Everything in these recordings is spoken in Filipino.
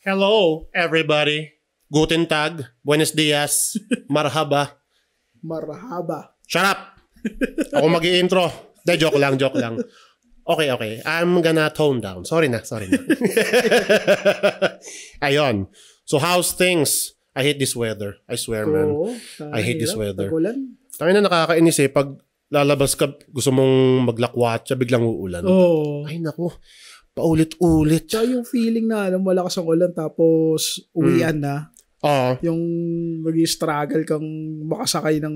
Hello, everybody. Guten Tag, Buenos Dias, Marhaba. Marhaba. Shut up! Ako mag-i-intro. Joke lang. Okay. I'm gonna tone down. Sorry na. Ayun. So, how's things? I hate this weather. I swear, man. I hate this weather. Tagulan. Tangina, nakakainis eh. Pag lalabas ka, gusto mong maglakwatsa, biglang uulan. Oo. Ay, naku. Paulit-ulit. Tsaka yung feeling na malakas ang ulan tapos uwian na. Oo. Yung mag-struggle kang makasakay ng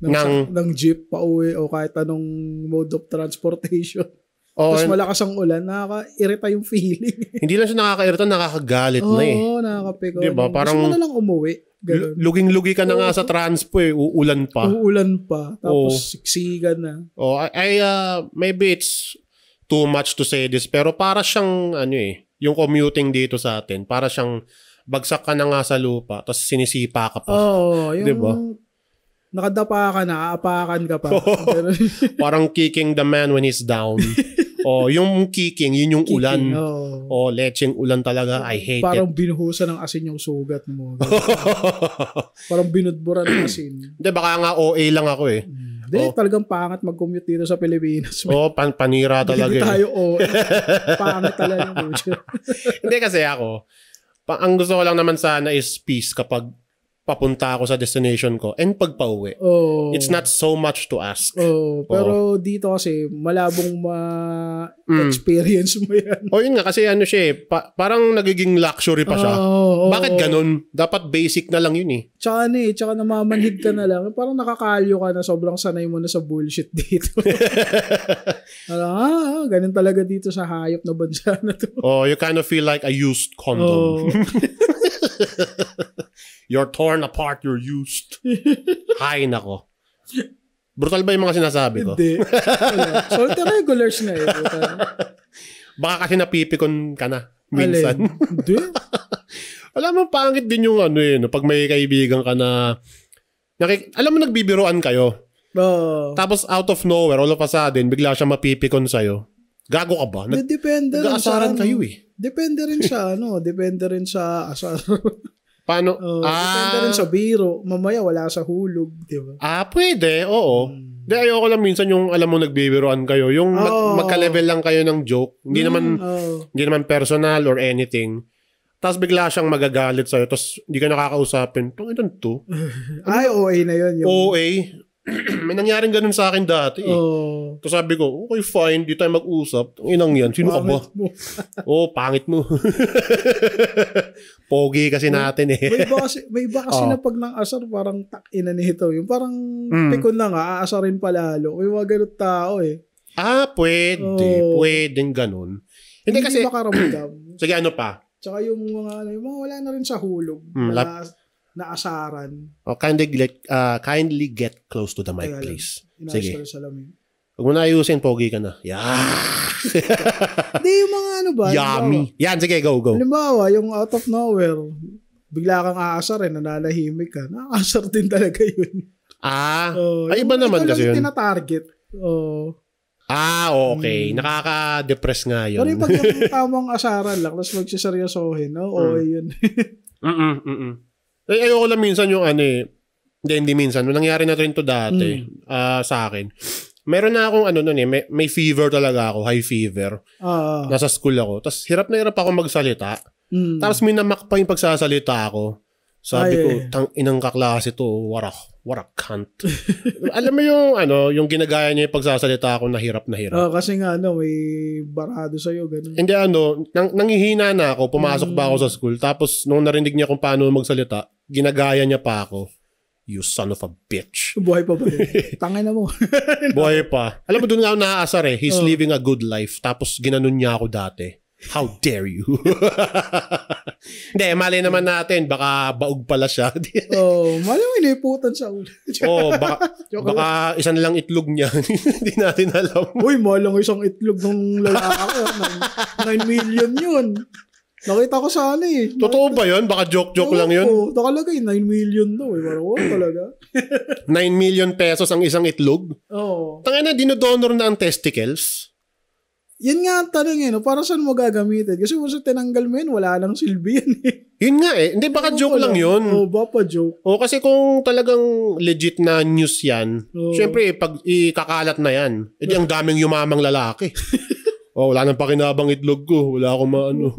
ng jeep pa uwi o kahit anong mode of transportation. Tapos malakas ang ulan, nakaka-irita yung feeling. Hindi lang siya nakaka-irita, nakakagalit na eh. Oo, nakaka-pick. Diba? Parang gusto mo na lang umuwi. Luging-lugi ka na nga sa transpo eh. Uulan pa. Tapos siksigan na. Maybe it's too much to say this, pero para siyang yung commuting dito sa atin, para siyang bagsak ka na nga sa lupa, tapos sinisipa ka pa. Oo, yung diba? Nakadapa ka na, aapakan ka pa. Parang kicking the man when he's down. Yung kicking, yun yung ulan. Lecheng ulan talaga. I hate parang it. binuhusan ng asin yung sugat mo. Parang binudburan ng asin. Hindi, baka nga OA lang ako eh. Hindi, talagang pangat mag-commute dito sa Pilipinas. Panira talaga. Hindi tayo OA. Pangat talaga. Hindi kasi ako, ang gusto ko lang naman sana is peace kapag papunta ako sa destination ko and pagpa-uwi. It's not so much to ask. Pero dito kasi malabong ma-experience mo yan. Yun nga kasi siya eh, parang nagiging luxury pa siya. Bakit ganun? Dapat basic na lang yun eh. Tsaka namamanhid ka na lang. Parang nakakalyo ka na, sobrang sanay mo na sa bullshit dito. Ganun talaga dito sa hayop na bansa na to. You kind of feel like a used condom. You're torn apart, you're used. Hay nako. Brutal ba yung mga sinasabi ko? Hindi. So, regulars na eh. Baka kasi napipikon ka na minsan. Hindi. Alam mo, pangit din yung pag may kaibigan ka na alam mo, nagbibiroan kayo. Tapos out of nowhere, all of a sudden, bigla siya mapipikon sa'yo. Gago ka ba? Depende rin sa kayo eh. Depende rin sa asar. Paano? Depende rin sa biro. Mamaya wala sa hulog, di ba? Pwede. Oo. Di, ayoko lang minsan yung alam mo nagbibiroan kayo. Yung magka-level lang kayo ng joke. Hindi naman personal or anything. Tapos bigla siyang magagalit sa'yo. Tapos hindi ka nakakausapin. Ilan to? OA na yun. OA? May nangyaring ganun sa akin dati eh. Tapos sabi ko, okay fine, di tayo mag-usap. Ang inang yan, sino ka ba? Pangit mo. Pogi kasi natin eh. May iba kasi na pag nang asar, parang tak-ina nito. Yung parang pikon na nga, aasarin palalo. May mga ganun tao eh. Pwede. Pwedeng ganun. Hindi kasi, makaramdam. Sige, ano pa? Tsaka yung mga wala na rin sa hulog. Na asaran. Kindly get close to the mic, please. Sige. Huwag mo na ayusin, pogi ka na. Hindi, yung mga Yummy. Yan, sige, go. Halimbawa, yung out of nowhere, bigla kang aasarin, nananahimik ka. Nakaasar din talaga yun. Iba naman kasi yun. Ito lang tinatarget. Okay. Nakaka-depress nga yun. Pero yung pag yung tamang asaran lang, tapos magsiseryosohin, yun. Ayoko lang minsan yung hindi minsan. Nangyari na rin to dati sa akin. Meron na akong may fever talaga ako, high fever. Nasa school ako. Tapos hirap na hirap ako magsalita. Tapos minamak pa yung pagsasalita ako. Sabi ko, inang kaklase to, what a cunt. Alam mo yung ginagaya niya yung pagsasalita ako na hirap. Kasi nga may barado sa'yo, gano'n. Hindi nangihina na ako, pumasok pa ako sa school. Tapos nung narinig niya kung paano magsalita, ginagaya niya pa ako. You son of a bitch. Buhay pa ba yun? Tangay na mo. Buhay pa. Alam mo, doon nga ako naaasar eh. He's living a good life. Tapos ginanon niya ako dati. How dare you? Hindi, mali naman natin. Baka baog pala siya. Mali mo iniputan sa ulo. Baka isa na lang itlog niya. Hindi natin alam. Uy, malang isang itlog ng lalaki. 9 million yun. Nakita ko sana eh. Totoo ba yun? Baka joke-joke lang yun? Nakalagay 9 million daw eh. Parang talaga. 9 million pesos ang isang itlog? Oo. Tangina, dinodonor na ang testicles? Yan nga ang tanong no? Para saan mo gagamitin? Kasi once tinanggal mo yun, wala nang silbi yan Yun nga Hindi, baka joke lang yun. Baka joke. Kasi kung talagang legit na news yan, syempre, pag ikakalat na yan, edi ang daming yumamang lalaki. Wala nang pakinabang itlog ko. Wala akong maano.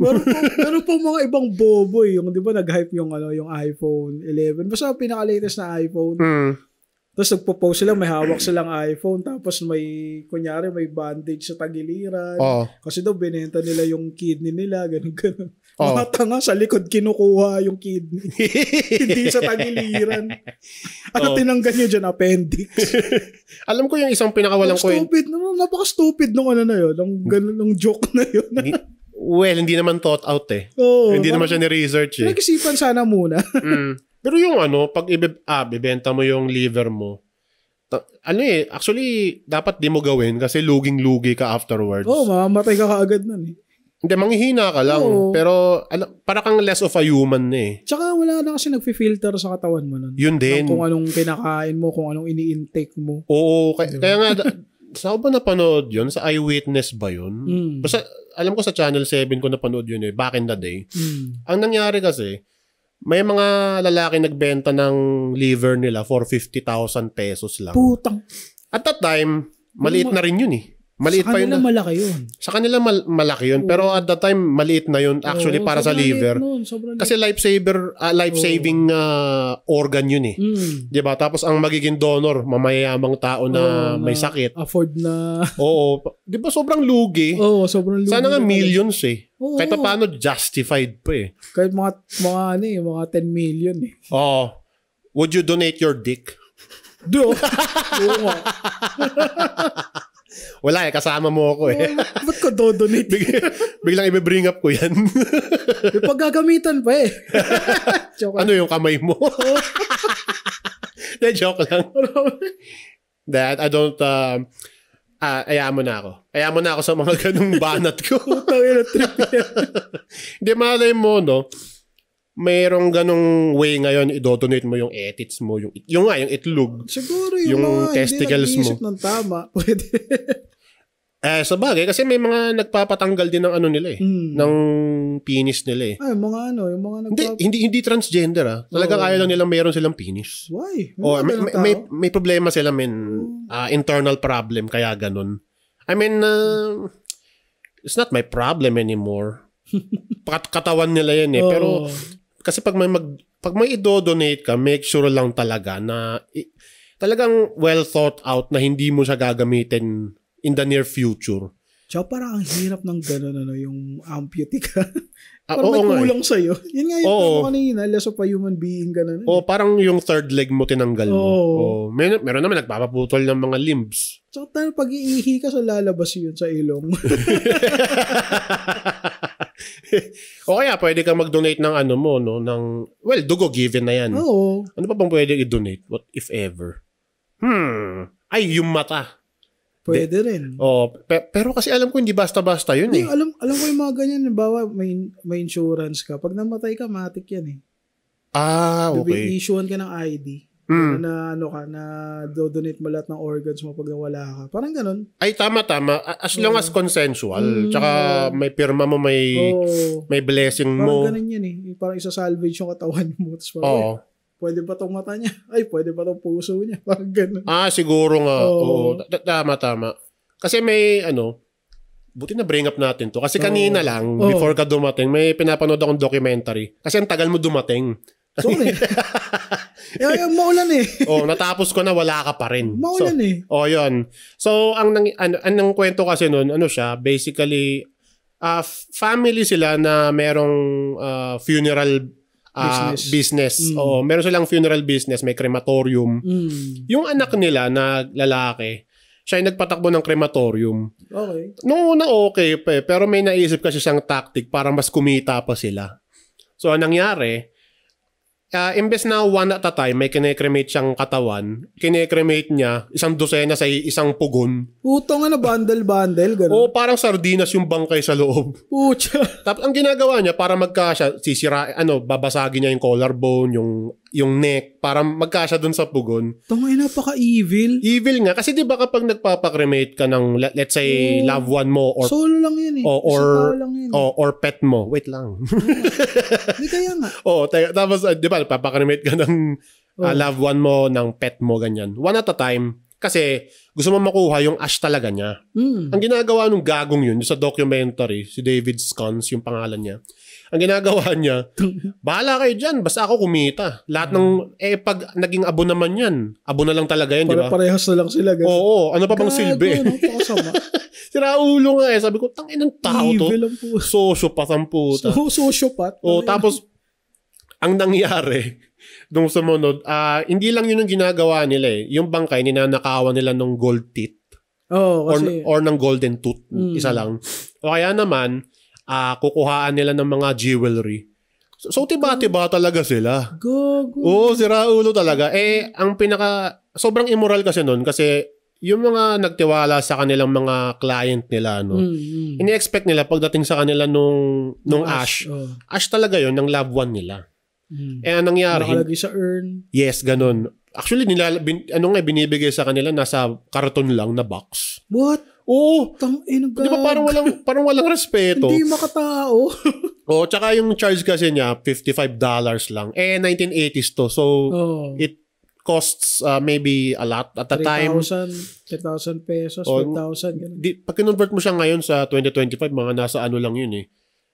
Pero pa mga ibang bobo yung, di ba, nag-hype yung iPhone 11. Basta pinaka-latest na iPhone. Tapos nagpo-post sila, may hawak silang iPhone, tapos kunyari may bandage sa tagiliran. Kasi daw binenta nila yung kidney nila, ganun. Mga tanga, sa likod kinukuha yung kidney. Hindi sa tagiliran. Tinanggal nyo dyan, appendix. Alam ko yung isang pinakawalang stupid. Napaka-stupid nung na yun, nung joke na yun. Well, hindi naman thought out hindi naman siya ni-research Nag-isipan sana muna. Pero yung pag ibenta mo yung liver mo, actually, dapat di mo gawin kasi luging-lugi ka afterwards. Mamamatay ka kaagad nun Hindi, manghihina ka lang. Pero, para kang less of a human Tsaka wala na kasi nag-filter sa katawan mo nun. Yun din. Kung anong kinakain mo, kung anong ini-intake mo. Oo, kaya nga, saan ba napanood yun? Sa Eyewitness ba yun? Basta, alam ko sa Channel 7 ko napanood yun back in the day. Ang nangyari kasi, may mga lalaki nagbenta ng liver nila for 50,000 pesos lang. Putang. At that time, maliit na rin yun Maliit sa kanila malaki yun. Sa kanila malaki yun. Pero at that time, maliit na yun actually para sa liver. Kasi life-saving organ yun Diba? Tapos ang magiging donor, mamayayamang tao na may sakit. Afford na. Diba sobrang lugi? Sobrang lugi. Sana nga millions Kahit paano justified pa Kahit mga 10 million Would you donate your dick? Oo nga. Wala kasama mo ako Ba't ko do-donate? Biglang i-bring up ko yan. May paggagamitan pa Ano yung kamay mo? Joke lang. That I don't ayaan mo na ako. Ayaan mo na ako sa mga ganung banat ko. Hindi, malay mo, mayroong ganong way ngayon i-donate mo yung etits mo, yung itlog. Siguro yung mga testicles mo. Ng tama. Pwede. Sa bagay, kasi may mga nagpapatanggal din ng nila ng penis nila yung mga hindi transgender Talagang ayaw lang nilang mayroon silang penis. Why? May problema sila, internal problem, kaya ganun. I mean, it's not my problem anymore. Katawan nila yan pero kasi pag may i-donate ka, make sure lang talaga na talagang well thought out na hindi mo siya gagamitin in the near future. Tsaka parang ang hirap ng gano'n, yung amputee ka. Parang may kulang sa'yo. Yun nga yung kanina, less of a human being ka na. Parang yung third leg mo tinanggal mo. Meron naman nagpapaputol ng mga limbs. Tsaka pag iihi ka, so lalabas yun sa ilong. O kaya pwede kang mag-donate ng dugo given na yan. Ano pa bang pwede i-donate? What if ever? Ay, yung mata. Pwede rin. Pero kasi alam ko hindi basta-basta yun Alam ko yung mga ganyan, bawa may insurance ka. Pag namatay ka, matik yan okay. I-issuean ka ng ID. Na do-donate mo lahat ng organs mo pag nawala ka. Parang ganun. Ay, tama. As long as consensual. Tsaka may pirma mo, may blessing mo. Parang ganun yun Parang isa-salvage yung katawan mo. Tapos pwede ba tong mata niya? Ay, pwede ba tong puso niya? Parang ganun. Siguro nga. Tama. Kasi may buti na bring up natin to. Kasi kanina lang, before ka dumating, may pinapanood akong documentary. Kasi ang tagal mo dumating. Sorry. Maulan natapos ko na wala ka pa rin. Maulan yun. So, ang kwento kasi nun, siya, basically, family sila na merong funeral business. Meron silang funeral business, may crematorium. Yung anak nila na lalaki, siya ay nagpatakbo ng crematorium. Okay. Noong una okay pa pero may naisip kasi siyang tactic para mas kumita pa sila. So, anong nangyari, imbes na one at a time, may kine-cremate siyang katawan, kine-cremate niya, 100 sa isang pugon. Utong bundle, gano'n. Parang sardinas yung bangkay sa loob. Pucha. Tapos ang ginagawa niya, para magkasya, babasagin niya yung collarbone, yung yung neck para magkasya dun sa pugon. Tangay, napaka-evil. Evil nga. Kasi di ba kapag nagpapakremate ka ng, let's say, loved one mo, or solo lang yun eh. Or lang yun. Or pet mo. Wait lang. Hindi kaya nga. Tapos, di ba, papakremate ka ng loved one mo, ng pet mo, ganyan. One at a time. Kasi gusto mo makuha yung ash talaga niya. Ang ginagawa nung gagong yun, sa documentary, si David Scons, yung pangalan niya, ang ginagawa niya, bahala kayo dyan, basta ako kumita. Lahat ng, pag naging abo naman yan, abo na lang talaga yan, di ba? Parehas na lang sila. Ganun. Oo, ano pa bang silbi? Sira ulo nga sabi ko, tangin ng tao to. Sociopath ang puta. Sociopath? Tapos, ang nangyari, nung sumunod, hindi lang yun ang ginagawa nila eh. Yung bangkay, ninanakawan nila ng gold teeth. Kasi... Or ng golden tooth. Isa lang. O kaya naman, kukuhaan nila ng mga jewelry. So tiba-tiba talaga sila. Sira ulo talaga. Ang sobrang immoral kasi nun kasi yung mga nagtiwala sa kanilang mga client nila, ini-expect nila pagdating sa kanila nung ash. Ash talaga yun, ng loved one nila. Anong nangyari? Nakalagay sa urn. Yes, ganun. Actually, binibigay sa kanila nasa karton lang na box. What? Oo. Di ba parang walang respeto? Hindi makatao. Tsaka yung charge kasi niya, $55 lang. 1980s to. So, it costs maybe a lot at the time. 3,000 pesos, 4,000. Pag kinonvert mo siya ngayon sa 2025, mga nasa ano lang yun eh.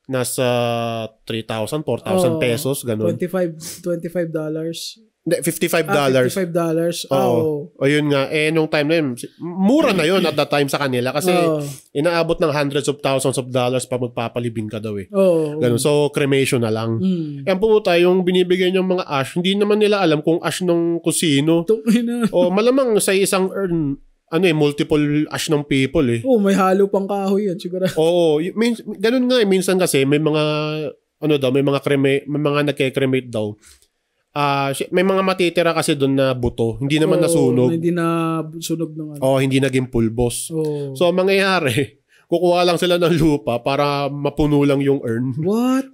Nasa 3,000, 4,000 pesos, ganun. $25. $55. $55. Ayun nga. Nung time na yun, mura na yun at that time sa kanila kasi inaabot ng hundreds of thousands of dollars pa magpapalibing ka daw eh. Ganun. So, cremation na lang. Ang pumunta, yung binibigay niyong mga ash, hindi naman nila alam kung ash nung kusino. Malamang sa isang urn, multiple ash ng people eh. May halo pang kahoy yan, siguro. Ganun nga eh. Minsan kasi may mga, may mga nagke-cremate daw. May mga matitira kasi doon na buto. Hindi naman nasunog. Hindi na sunog ng hindi naging pulbos. So, ang mangyayari, kukuha lang sila ng lupa para mapuno lang yung urn. What?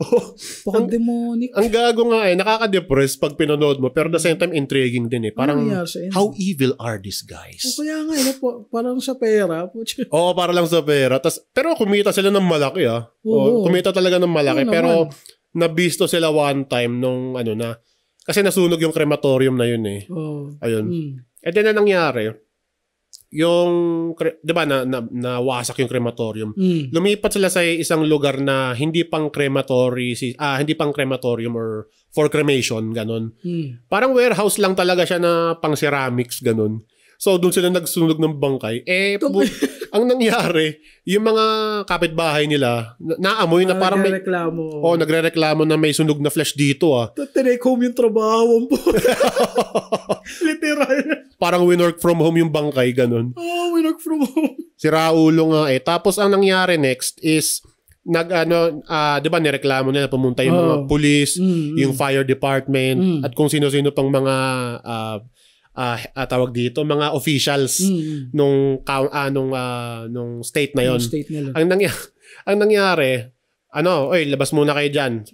Pang-demonic. Ang gago nga nakaka-depress pag pinanood mo, pero at the same time intriguing din eh. Parang, how evil are these guys? Kaya nga, parang sa pera. Para lang sa pera. Pero kumita sila ng malaki kumita talaga ng malaki. Pero nabisto sila one time nung kasi nasunog yung crematorium na yun eh. Ayun. And then, nangyari, di ba, nawasak yung crematorium. Lumipat sila sa isang lugar na hindi pang crematorium or for cremation, ganun. Parang warehouse lang talaga siya na pang ceramics, ganun. So, doon sila nagsunog ng bangkay. Ang nangyari, yung mga kapitbahay nila, naamoy na parang nagre-reklamo na may sunog na flesh dito Take home yung trabaho po. Literal. Parang winwork from home yung bangkay, ganun. Winwork from home. Sira ulo nga Tapos, ang nangyari next is, di ba, nireklamo nila, pumunta yung mga police, yung fire department, at kung sino-sino pang mga tawag dito, mga officials nung state na yon. Ang nangyari, labas muna kayo dyan.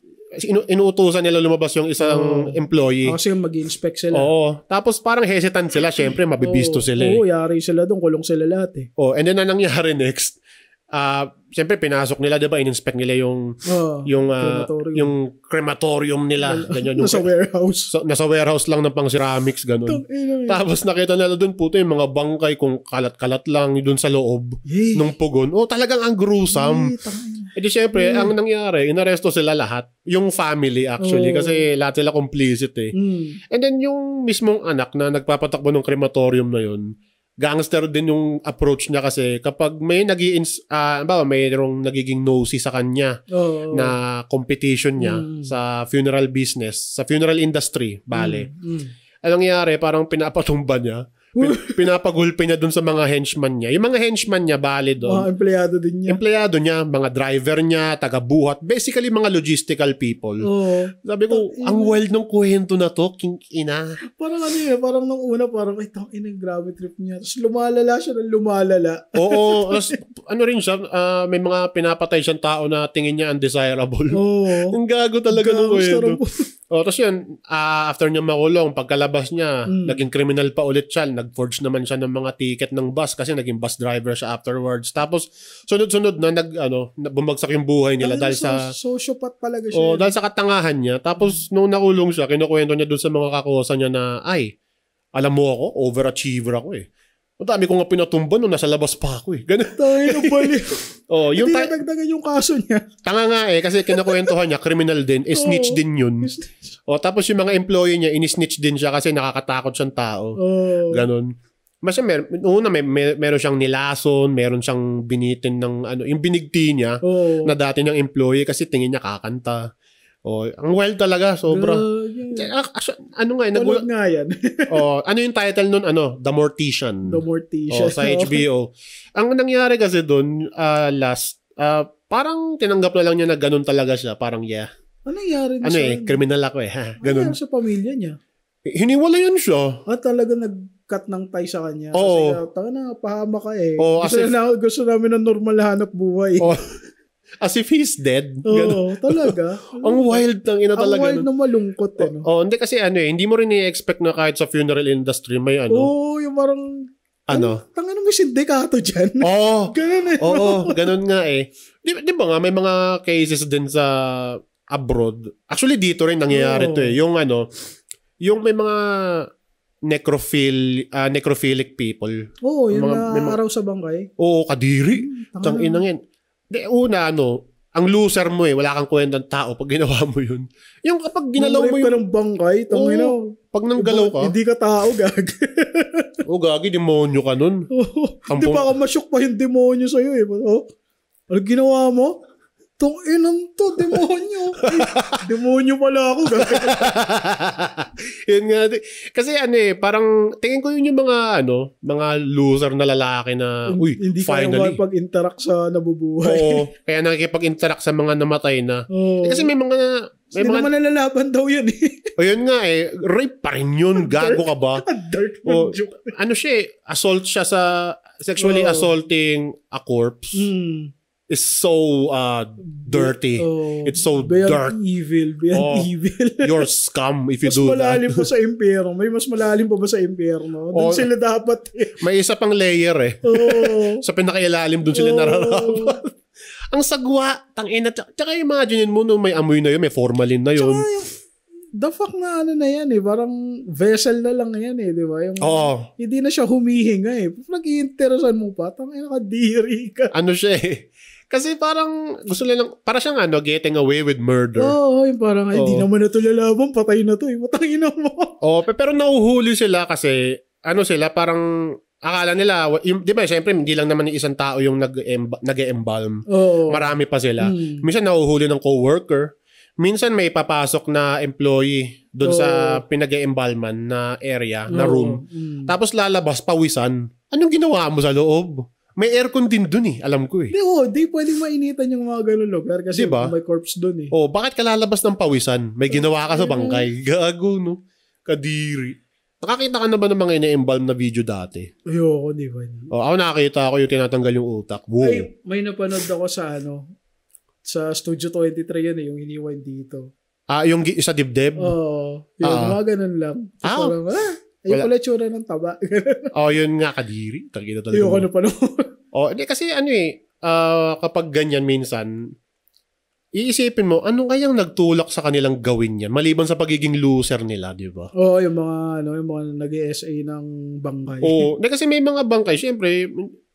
Inuutusan nila lumabas yung isang employee. Kasi mag-inspect sila. Tapos parang hesitant sila, syempre mabibisto sila. Yari sila doon, kulong sila lahat eh. And then ang nangyari next, siyempre pinasok nila, 'di ba, in-inspect nila yung crematorium nila, ganyan, nasa warehouse. Nasa warehouse lang ng pang ceramics, ganun. Tapos nakita nila doon yung mga bangkay kung kalat-kalat lang doon sa loob ng pugon. Talagang ang gruesome. Di syempre, ang nangyari, inaresto sila lahat. Yung family actually, kasi lahat sila complicit eh. And then yung mismong anak na nagpapatakbo ng crematorium na yun, gangster din yung approach niya kasi kapag may mayroong nagiging nosy sa kanya na competition niya sa funeral business, sa funeral industry, anong nangyari, parang pinapatumba niya. Pinapagulpi niya dun sa mga henchman niya. Yung mga henchman niya, bali doon. Empleyado din niya. Empleyado niya, mga driver niya, taga-buhat. Basically, mga logistical people. Sabi ko, ang wild ng kwento na to, king ina. Parang parang nung una, parang, grabe trip niya. Tapos lumalala siya ng lumalala. Rin siya, may mga pinapatay siyang tao na tingin niya undesirable. Ang gago talaga ng kwento. Tapos yun, after niya makulong, pagkalabas niya, naging criminal pa ulit siya. Nag-forge naman siya ng mga ticket ng bus kasi naging bus driver siya afterwards. Tapos, sunod-sunod na bumagsak yung buhay nila dahil sa... Sociopath talaga siya. Dahil sa katangahan niya. Tapos, nung nakulong siya, kinukwento niya doon sa mga kakusa niya na, alam mo ako, overachiever ako eh. Ang dami ko nga pinatumba nung nasa labas pa ako eh. Ganun. Tayo na balik. Yung hindi nadagdagan yung kaso niya. Tanga nga eh, kasi kinakwentuhan niya, criminal din, snitch din yun. Tapos yung mga employee niya, inisnitch din siya kasi nakakatakot siyang tao. Ganun. Mas meron siyang nilason, meron siyang binitin ng yung binigti niya na dati niyang employee kasi tingin niya kakanta. Ang wild talaga, sobra. Ano nga, nagulat nga yan. Ano yung title nun? The Mortician. The Mortician. Sa HBO. Ang nangyari kasi dun, parang tinanggap na lang niya na ganun talaga siya. Parang, Ano nangyari na siya? Criminal ako ganun. Ano sa pamilya niya? Hiniwalayan siya. Talaga nag-cut ng tie sa kanya. Oo. Kasi pahama ka eh. Gusto namin ng normal na hanap buhay. As if he's dead. Oo, talaga. Ang wild ng ina talaga. Ang wild na malungkot. Hindi kasi hindi mo rin i-expect na kahit sa funeral industry may yung parang... Tangan may sindikato dyan. Ganun eh. Ganun nga eh. Di ba nga, may mga cases din sa abroad. Actually, dito rin nangyayari to eh. Yung may mga necrophilic people. Yung araw sa bangkay. Kadiri. Tanginang yan. Ang loser mo wala kang kwentang tao pag ginawa mo yun. Yung kapag ginalaw mo yung... ng bangkay, pag nanggalaw ka. Hindi ka tao, gag. Gagi, demonyo ka nun. Hindi pa ka masyok pa yung demonyo sa'yo eh. Ano ginawa mo? Inang to, demonyo. Demonyo pala ako, gag. Yun nga. Kasi parang tingin ko yun yung mga loser na lalaki na, hindi finally. Hindi kaya pag-interact sa nabubuhay. Kaya nakikipag-interact sa mga namatay na. Kasi may mga... Hindi naman nalalaban daw yun eh. Yun nga rape pa rin yun. Gago ka ba? Dirt joke. Assault siya sa... Sexually assaulting a corpse. Is so dirty. It's so beyond evil. You're scum if you do that. Mas malalim pa sa impyerno. May mas malalim pa ba sa impyerno? Doon sila dapat May isa pang layer sa pinakailalim doon sila nararapat. Ang sagwa, tangina. Tsaka imagine mo nung may amoy na yun, may formalin na yun. The fuck na na yan parang vessel na lang yan di ba? Hindi na siya humihinga Nag-iinteresan mo pa, tangina ka, diri ka. Siya kasi parang gusto lang, para siyang getting away with murder. Yung parang hindi naman na ito lalaban, patay na to matangina mo. Pero nauhuli sila kasi sila parang akala nila, di ba, syempre hindi lang naman isang tao yung nag-embalm. Marami pa sila. Minsan nauhuli ng coworker. Minsan may papasok na employee doon sa pinag-embalman na area, na room. Tapos lalabas, pawisan. Anong ginawa mo sa loob? May aircon din dun alam ko Di pwedeng mainitan yung mga ganun lugar kasi diba? May corpse dun bakit ka lalabas ng pawisan? May ginawa ka sa bangkay. Gago, no? Kadiri. Nakakita ka na ba ng mga ina-embalm na video dati? Ayoko, di ba? Ako nakakita ko yung tinatanggal yung utak. Wow. May napanood ako sa sa Studio 23 yan yung iniwan dito. Yung sa dibdib? Mga ganun lang. Parang, ayun pala tsura ng taba. Yun nga, kadiri. Tagina talaga. Ayoko na pa naman. Hindi kasi kapag ganyan minsan, iisipin mo, ano kayang nagtulak sa kanilang gawin yan? Maliban sa pagiging loser nila, di ba? Yung mga nag-SA ng bangkay. Kasi may mga bangkay, syempre,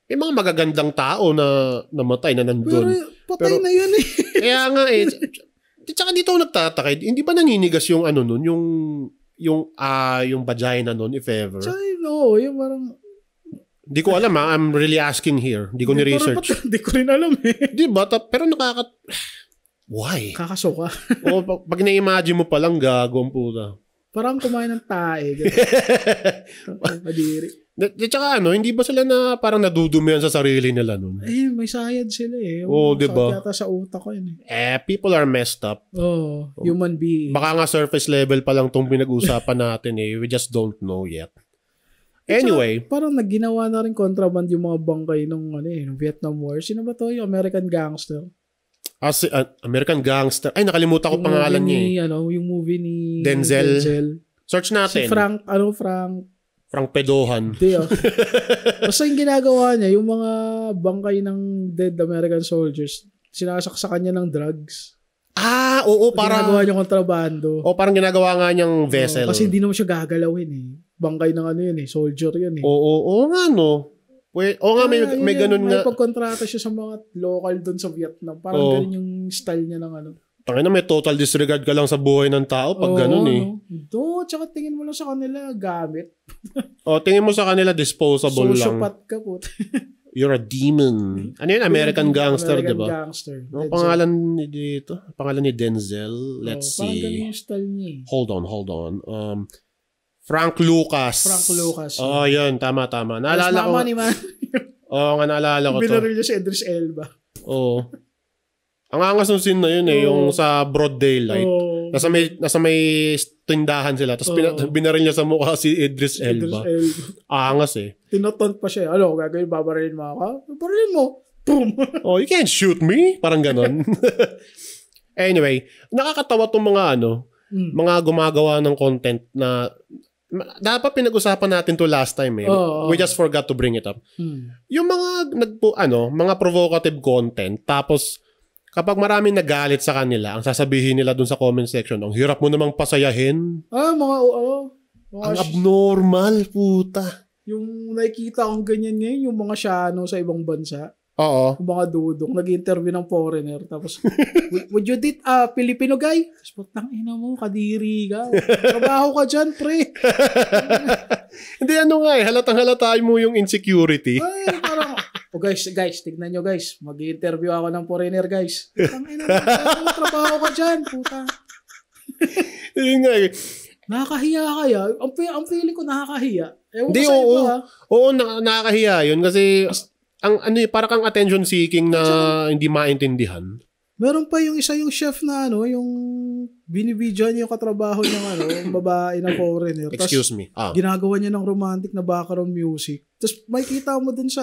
may mga magagandang tao na namatay na nandun. Pero na yun Kaya nga tsaka dito ako nagtatakay, hindi ba naninigas yung nun, yung vagina nun, if ever? Yung parang... Di ko alam I'm really asking here. Di ko ni-research. Di ko rin alam Di ba? Pero Why? Kakasuka. Pag na-imagine mo palang gago ang puta. Parang kumain ng tae. Madiri. Tsaka hindi ba sila na parang nadudumihan sa sarili nila nun? May sayad sila di ba? Yata sa utak ko yun people are messed up. Human being. Baka nga surface level pa lang tong pinag-usapan natin We just don't know yet. Anyway. Parang nagginawa na rin contraband yung mga bangkay ng Vietnam War. Sino ba to? Yung American gangster. American Gangster. Ay, nakalimutan ko pangalan niya Yung movie ni Denzel. Search natin. Si Frank Pedohan. Hindi Basta yung ginagawa niya, yung mga bangkay ng dead American soldiers, sinasaksakan niya ng drugs. Oo, parang ginagawa niya kontrabando. Parang ginagawa nga niyang vessel. Kasi hindi naman siya gagalawin Bangkay ng soldier yun Oo nga no. May ganun nga. May pagkontrata siya sa mga local doon sa Vietnam. Parang ganun yung style niya ng Tangina, may total disregard ka lang sa buhay ng tao pag ganun Tsaka tingin mo lang sa kanila gamit. Tingin mo sa kanila disposable lang. Sociopath ka po. You're a demon. Ano yun? American Gangster, di ba? American Gangster. Pangalan ni dito? Pangalan ni Denzel. Let's see. Parang ganun yung style niya Hold on. Frank Lucas. Yun. Tama. Naalala ko. Naalala ko to. Binaril niya si Idris Elba. Ang angas ng scene na yun yung sa broad daylight. Nasa may tindahan sila. Tapos binaril niya sa mukha si Idris Elba. Angas Tinotont pa siya. Gagawin, babarilin mo ako? Babarilin mo. Boom! You can't shoot me. Parang ganon. Anyway, nakakatawa tong mga mga gumagawa ng content na dapat pinag-usapan natin to last time We just forgot to bring it up. Yung mga mga provocative content, tapos kapag maraming nagalit sa kanila, ang sasabihin nila dun sa comment section, ang hirap mo namang pasayahin. Ang abnormal, puta. Yung nakikita kong ganyan ngayon, yung mga Shano sa ibang bansa. Oo. Yung mga dudong, nag-interview ng foreigner, tapos, would you date Filipino guy? Tapos, ina mo, kadiri ka. Trabaho ka dyan, pre. Hindi, halatang halata mo yung insecurity. Ay, parang, guys, tignan nyo guys, mag-interview ako ng foreigner guys. Ina mo, trabaho ka dyan, puta. Yun nga Nakakahiya kaya? Ang feeling ko nakakahiya. Hindi, oo, nakakahiya yun kasi para kang attention seeking na hindi maintindihan. Meron pa yung chef na yung binibidyoan niya yung katrabaho ng babae na foreigner. Excuse me. Ginagawa niya ng romantic na background music. Tapos makikita mo dun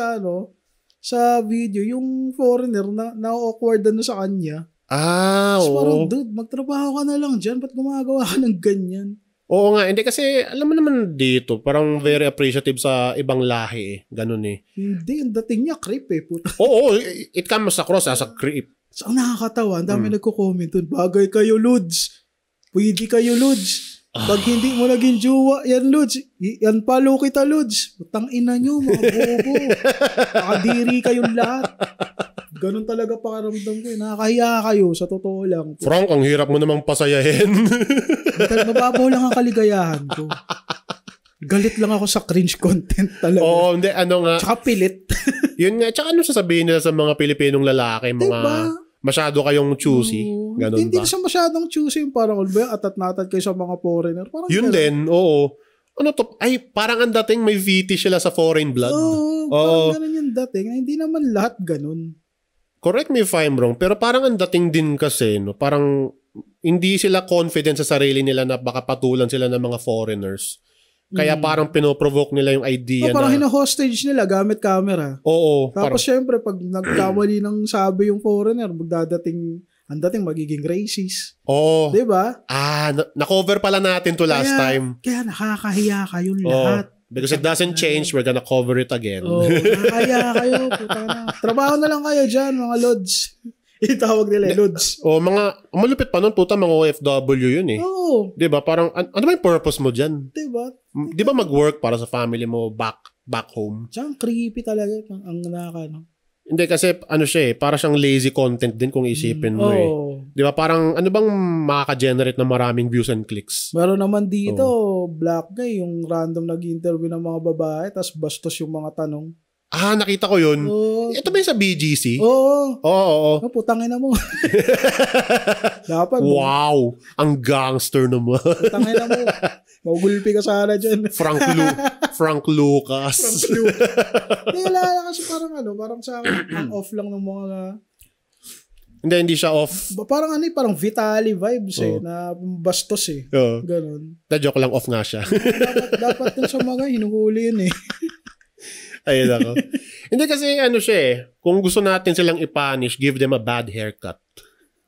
sa video yung foreigner na awkward sa kanya. Tapos parang, dude, magtrabaho ka na lang dyan. Ba't gumagawa ka ng ganyan? Oo nga, hindi kasi alam mo naman dito, parang very appreciative sa ibang lahi Ganun Hindi, ang dating niya creep puta. Oo, it comes across as a creep. So, ang nakakatawa, ang dami nagko-comment dun, bagay kayo, Lods. Pwede kayo, Lods. Pag hindi mo naging jowa, yan, Lods. Yan palo kita, Lods. Putang ina nyo, mga bobo. Nakadiri kayong lahat. Ganun talaga pakaramdam ko. Nakakahiya kayo, sa totoo lang. Frank, ang hirap mo namang pasayahin. Mababaw lang ang kaligayahan ko. Galit lang ako sa cringe content talaga. Oo, hindi, nga. Tsaka pilit. Yun nga, tsaka sasabihin nila sa mga Pilipinong lalaki, mga masyado kayong choosy. Ganun hindi siya masyadong choosy. Parang, atat-natat kayo sa mga foreigner. Parang yun din, oo. Parang ang dating may fetish sila sa foreign blood. Parang ganun yung dating. Hindi naman lahat ganun. Correct me if I'm wrong, pero parang ang dating din kasi, parang hindi sila confident sa sarili nila na baka patulan sila ng mga foreigners. Kaya parang pinoprovoke nila yung idea parang hina-hostage nila gamit camera. Oo. Tapos syempre, pag nagkamali ng sabi yung foreigner, ang dating magiging racist. Oo. Diba? Na-cover pala natin to last time. Kaya nakakahiya kayong lahat. Because it doesn't change, we're gonna cover it again. Nakakahiya kayo. Puta na. Trabaho na lang kayo dyan, mga Lods. Itawag nila, Lods. Malupit pa nun, puta, mga OFW yun Oo. Diba? Parang, ano ba yung purpose mo dyan? Diba? Di ba mag-work para sa family mo back home? Tsaka creepy talaga. Ang nakakano. Hindi kasi para siyang lazy content din kung isipin mo Di ba parang ano bang makaka-generate ng maraming views and clicks? Meron naman dito, black guy, yung random nag-interview ng mga babae tapos bastos yung mga tanong. Nakita ko yun. Ito ba yung sa BGC? Oo. Putangin na mo. Dapat. Wow. Ang gangster naman. Putangin na mo. Magulpi ka sana dyan. Frank Lucas. Wala kasi parang sa akin, ang off lang ng mga... Hindi siya off. Parang parang Vitaly vibes na bastos Ganon. Joke lang, off nga siya. dapat din sa mga hinuhuli yun Ayun ako. Hindi kasi siya kung gusto natin silang i-punish, give them a bad haircut.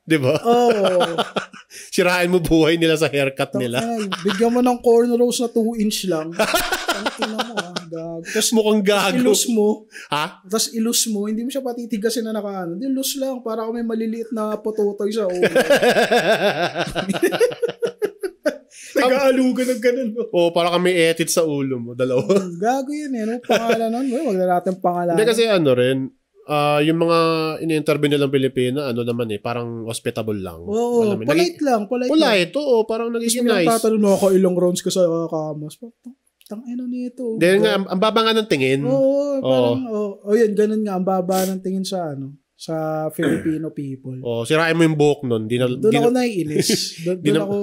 Di ba? Oo. Sirain mo buhay nila sa haircut nila. Bigyan mo ng cornrows na 2 inch lang. Ang ina mo Tapos mukhang gago. Ilus mo. Ha? Tapos ilus mo. Hindi mo siya patitigasin na nakaano. Hindi, ilus lang. Para kung may maliliit na pototoy sa ulo. Nag-aalugan ng ganun. Para kami edit sa ulo mo. Dalawa. Gago yun eh. Pangalan nun. Huwag na natin pangalan. Hindi kasi rin. Yung mga ini-interview nilang Pilipina, naman parang hospitable lang. Oo, polite lang. Polite, oo. Parang nagiging nice. Tatanong na ako ilang rounds ka sa kamas. Tang-ina nito. Then nga, ang baba nga ng tingin. Oo, parang, yun, ganun nga, ang baba ng tingin sa sa Filipino people. Sirain mo yung buhok nun. Doon ako naiinis. Doon ako,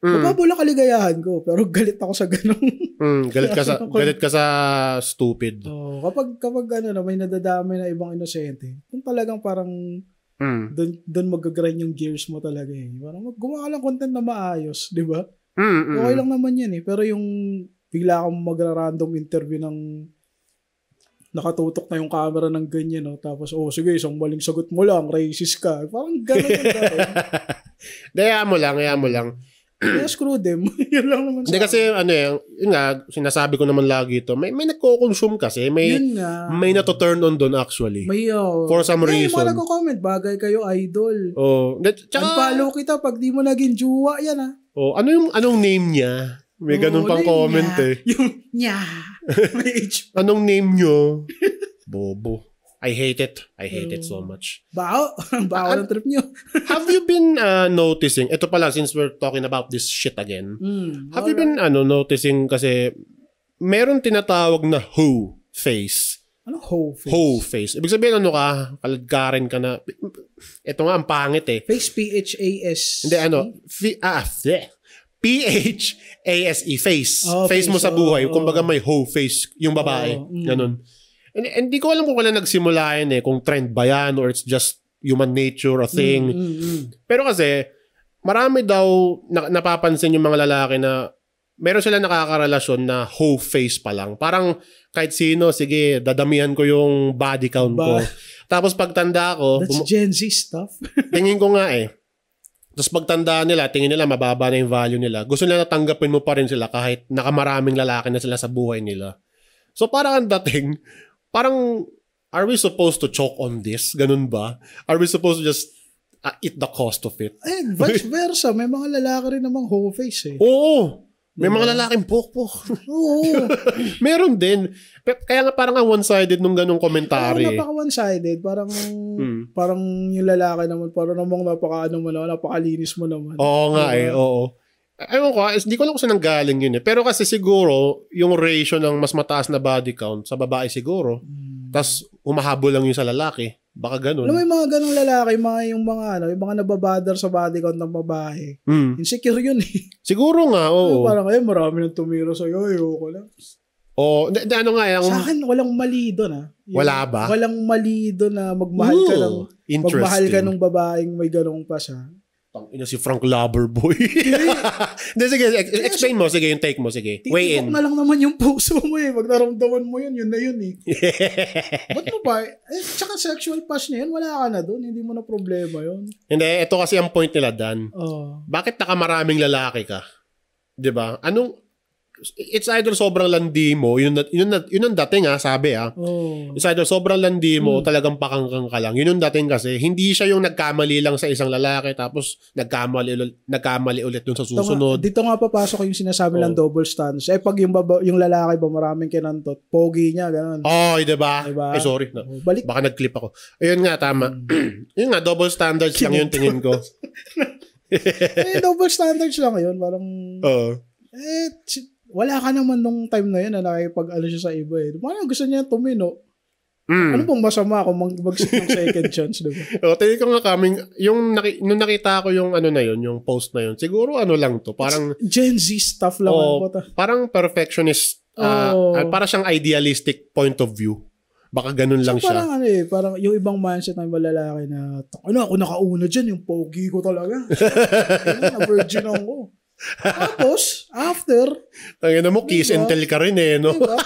mapabula kaligayahan ko, pero galit ako sa ganun. Galit ka sa stupid. Kapag may nadadamay na ibang inosente, kung talagang parang doon mag-grind yung gears mo talaga eh. Parang gumawa ka lang content na maayos, di ba? Okay lang naman yan eh. Pero yung bigla kang magra-random interview ng nakatutok na yung camera ng ganyan, no? Tapos, sige, isang maling sagot mo lang, racist ka. Parang gano'n. Daya mo lang. Yeah, screw them. Yun lang naman Hindi kasi, yun nga, sinasabi ko naman lagi ito, may nagko-consume kasi, may nato-turn on doon actually. For some reason. May mga nagko-comment, bagay kayo, idol. Unfollow kita pag di mo naging juwa, yan anong name niya? May ganun pang comment niya. Yung niya. Anong name nyo? Bobo. I hate it so much. Bao ng trip nyo. Have you been noticing, ito pala since we're talking about this shit again, have you been noticing kasi meron tinatawag na hoe face. Ano hoe face? Hoe face. Ibig sabihin kaladkarin ka na, ito nga ang pangit eh. Face, P-H-A-S. Hindi P-H-A-S-E, face. Face mo sa buhay. Kumbaga may hoe face yung babae. Ganun. And di ko alam kung kailan nagsimula yan kung trend ba yan or it's just human nature, a thing. Pero kasi, marami daw napapansin yung mga lalaki na meron sila nakakarelasyon na hoe face pa lang. Parang kahit sino, sige, dadamihan ko yung body count ko. Tapos pagtanda ko... That's Gen Z stuff. Tingin ko nga Tapos pagtanda nila, tingin nila mababa na yung value nila. Gusto nila tanggapin mo pa rin sila kahit nakamaraming lalaki na sila sa buhay nila. So parang ang dating, are we supposed to choke on this? Ganun ba? Are we supposed to just eat the cost of it? Vice versa. May mga lalaki rin namang whole face Oo. May mga lalaking pokpok. Oo. Meron din. Kaya nga parang one-sided nung ganung komentary. Napaka one-sided. Parang yung lalaki naman, parang namang napakalinis mo naman. Oo nga oo. Ewan ko, hindi ko lang kung saan nanggaling yun Pero kasi siguro, yung ratio ng mas mataas na body count sa babae siguro, tas humahabol lang yun sa lalaki. Baka ganun. Alam mo yung mga ganung lalaki, yung mga nababother sa body count ng babae. Insecure yun Siguro nga, oo. Parang marami nang tumira sa'yo, ayoko lang. Sa akin, walang mali doon Wala ba? Walang mali doon na magmahal ka ng babaeng may ganong pa siya. Ina si Frank Loverboy. Hindi, sige, explain mo. Sige, yung take mo. Sige, weigh in. Titikok na lang naman yung puso mo Pag naramdaman mo yun na yun Ba't mo ba? Tsaka sexual pass niya yun, wala ka na doon. Hindi mo na problema yun. Hindi, ito kasi ang point nila, Dan. Bakit nakamaraming lalaki ka? Diba? It's either sobrang landi mo, yun ang dating sabi It's either sobrang landi mo, talagang pakangkang ka lang. Yun yung dating kasi, hindi siya yung nagkamali lang sa isang lalaki, tapos nagkamali ulit dun sa susunod. Dito nga papasok yung sinasabi lang double standards. Pag yung lalaki ba maraming kinantot, pogi niya, gano'n. Diba? Sorry. Balik. Baka nag-clip ako. Ayun nga, tama. Yun nga, double standards lang yung tingin ko. Double standards lang yun. Parang... wala ka naman nung time na yun na nakipag-ano siya sa iba Parang gusto niya tumino. Ano pong masama kung mag-sit ng second chance, diba? Tingin ko nga nung nakita ko yung yung post na yun, siguro lang to, parang... Gen Z stuff lang. Parang perfectionist, para siyang idealistic point of view. Baka ganun lang siya. Parang yung ibang mindset ng malalaki na, ako nakauna dyan, yung pogi ko talaga. Na-virgin ako. Tapos, after... Tangina mo, kiss and tell ka rin no? Diba?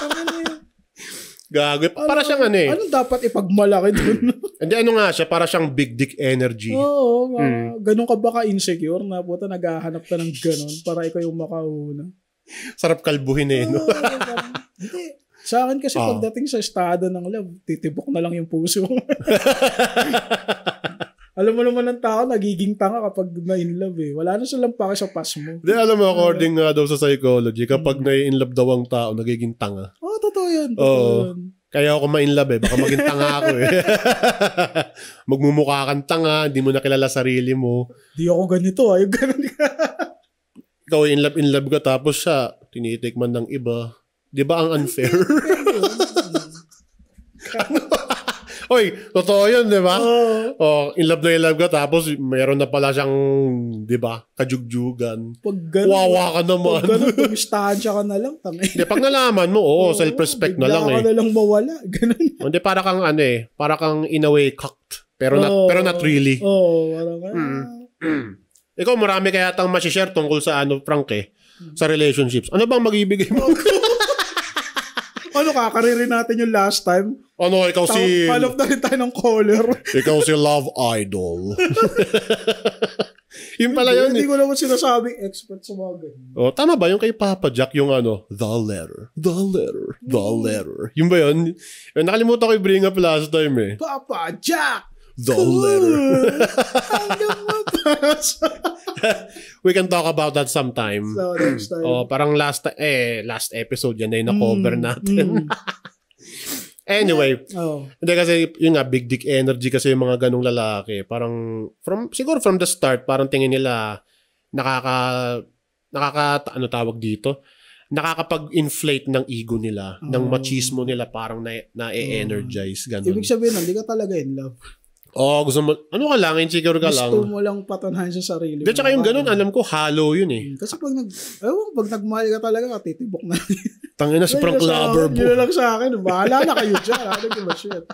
Gago. Para siyang Anong dapat ipagmalaki dun? Hindi, ano nga siya, para siyang big dick energy. Oo, ganun ka ba ka-insecure na puta naghahanap ka ng ganun para ikaw yung makauna? Sarap kalbuhin no? Hindi. Sa akin kasi pagdating sa estado ng love, titibok na lang yung puso. Alam mo naman ng tao, nagiging tanga kapag na-in love eh. Wala na silang pake sa pass mo. Di, alam mo, according nga daw sa psychology, kapag na-in love daw ang tao, nagiging tanga. Totoo yan. Totoo yan. Kaya ako ma-in love baka maging tanga ako Magmumukha kang tanga, hindi mo nakilala sarili mo. Di ako ganito, yung ganun ka. Ikaw in love ka, tapos siya, tinitikman ng iba. Di ba ang unfair? Oy, totoo yun, di ba? In love ka, tapos meron na pala siyang, di ba, kajugjugan. Wawa ka naman. Pag gano'n, tumistansya ka na lang. Pag nalaman mo, self-respect na lang Bigla ka na lang mawala. Ganun. Hindi, para kang para kang in a way cocked. Pero not really. Parang Ikaw, marami kaya tang masishare tungkol sa Frank sa relationships. Ano bang mag-ibigay mo? Kakaririn natin yung last time. Ikaw si... Palop na rin tayo ng caller. Ikaw si Love Idol. Yung pala yun. Hindi ko naman sinasabing expert sa mga ganyan. Tama ba yung kay Papa Jack yung the letter. Yung ba yun? Nakalimutan ko i-bring up last time Papa Jack! The letter. Hanggang mabasa. We can talk about that sometime. So, next time. Parang last episode yan na cover natin. Anyway, hindi kasi yun nga, big dick energy kasi yung mga ganong lalaki. Parang, siguro from the start, parang tingin nila tawag dito? Nakakapag-inflate ng ego nila, ng machismo nila, parang na-energize. Ganun. Ibig sabihin, hindi ka talaga in love. Gusto mo, ka lang, insecure ka lang. Gusto mo lang patunayan sa sarili mo. Tsaka yung ganun, alam ko, hollow yun Kasi pag nagmahal ka talaga, titibok na. Tangin na si Frank Lover Boy. Yun lang sa akin, bahala na kayo dyan. Shit.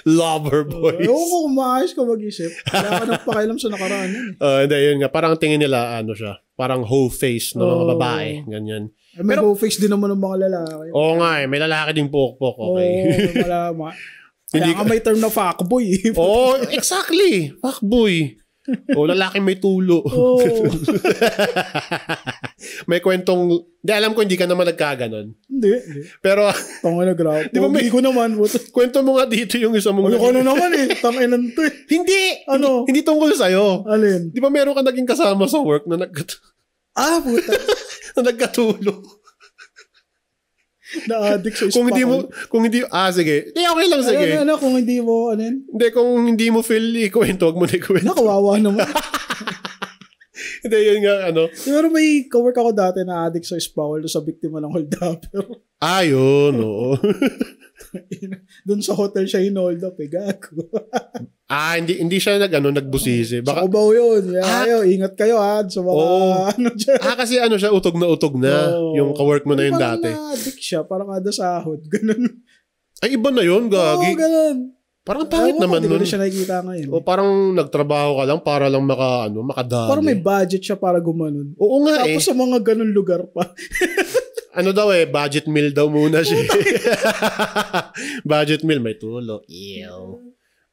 Lover Boys. Ewan ko kung maayos ka mag-isip. Wala ka nang pakialam sa nakaraan yan. Hindi, yun nga. Parang tingin nila, siya, parang whole face ng mga babae. Ganyan. May whole face din naman ng mga lalaki. Oo nga may lalaki din pokpok. Okay. Kaya ka may term na fuckboy. Exactly. Fuckboy. Lalaki may tulo. May kwentong, alam ko hindi ka naman nagkaganon. Hindi. Pero, tanga na grab. Di ba ko naman. Kwento mo nga dito yung isa mong... Ano naman tanginan to Hindi! Hindi tungkol sa'yo. Alin? Di ba meron ka naging kasama sa work na puta. na nagkatulo? Na-addict sa kung hindi, sige. Okay lang, sige. Kung hindi mo, Hindi, kung hindi mo feel ikwento, wag mo na ikwento. Nakawawa naman. Hindi, yun nga, Pero may cowork ako dati na addict sa spawl sa biktima ng hold upper. Yun, oo. Doon sa hotel siya in-hold up, gago. Hindi siya nagbusisi. Baka Cubao yun. Ingat kayo sa mga dyan. Kasi siya, utog na. Yung kawork mo na yun dati. Parang na-addict siya, parang kada sahod. Ganun. Ay, iba na yun, gagi. Ganun. Parang pangit naman nun. Hindi ko siya nakikita ngayon. Parang nagtrabaho ka lang para lang makadali. Parang may budget siya para gumanon. Oo nga Tapos sa mga ganun lugar pa. Budget meal daw muna siya. Budget meal, may tulo. Ew.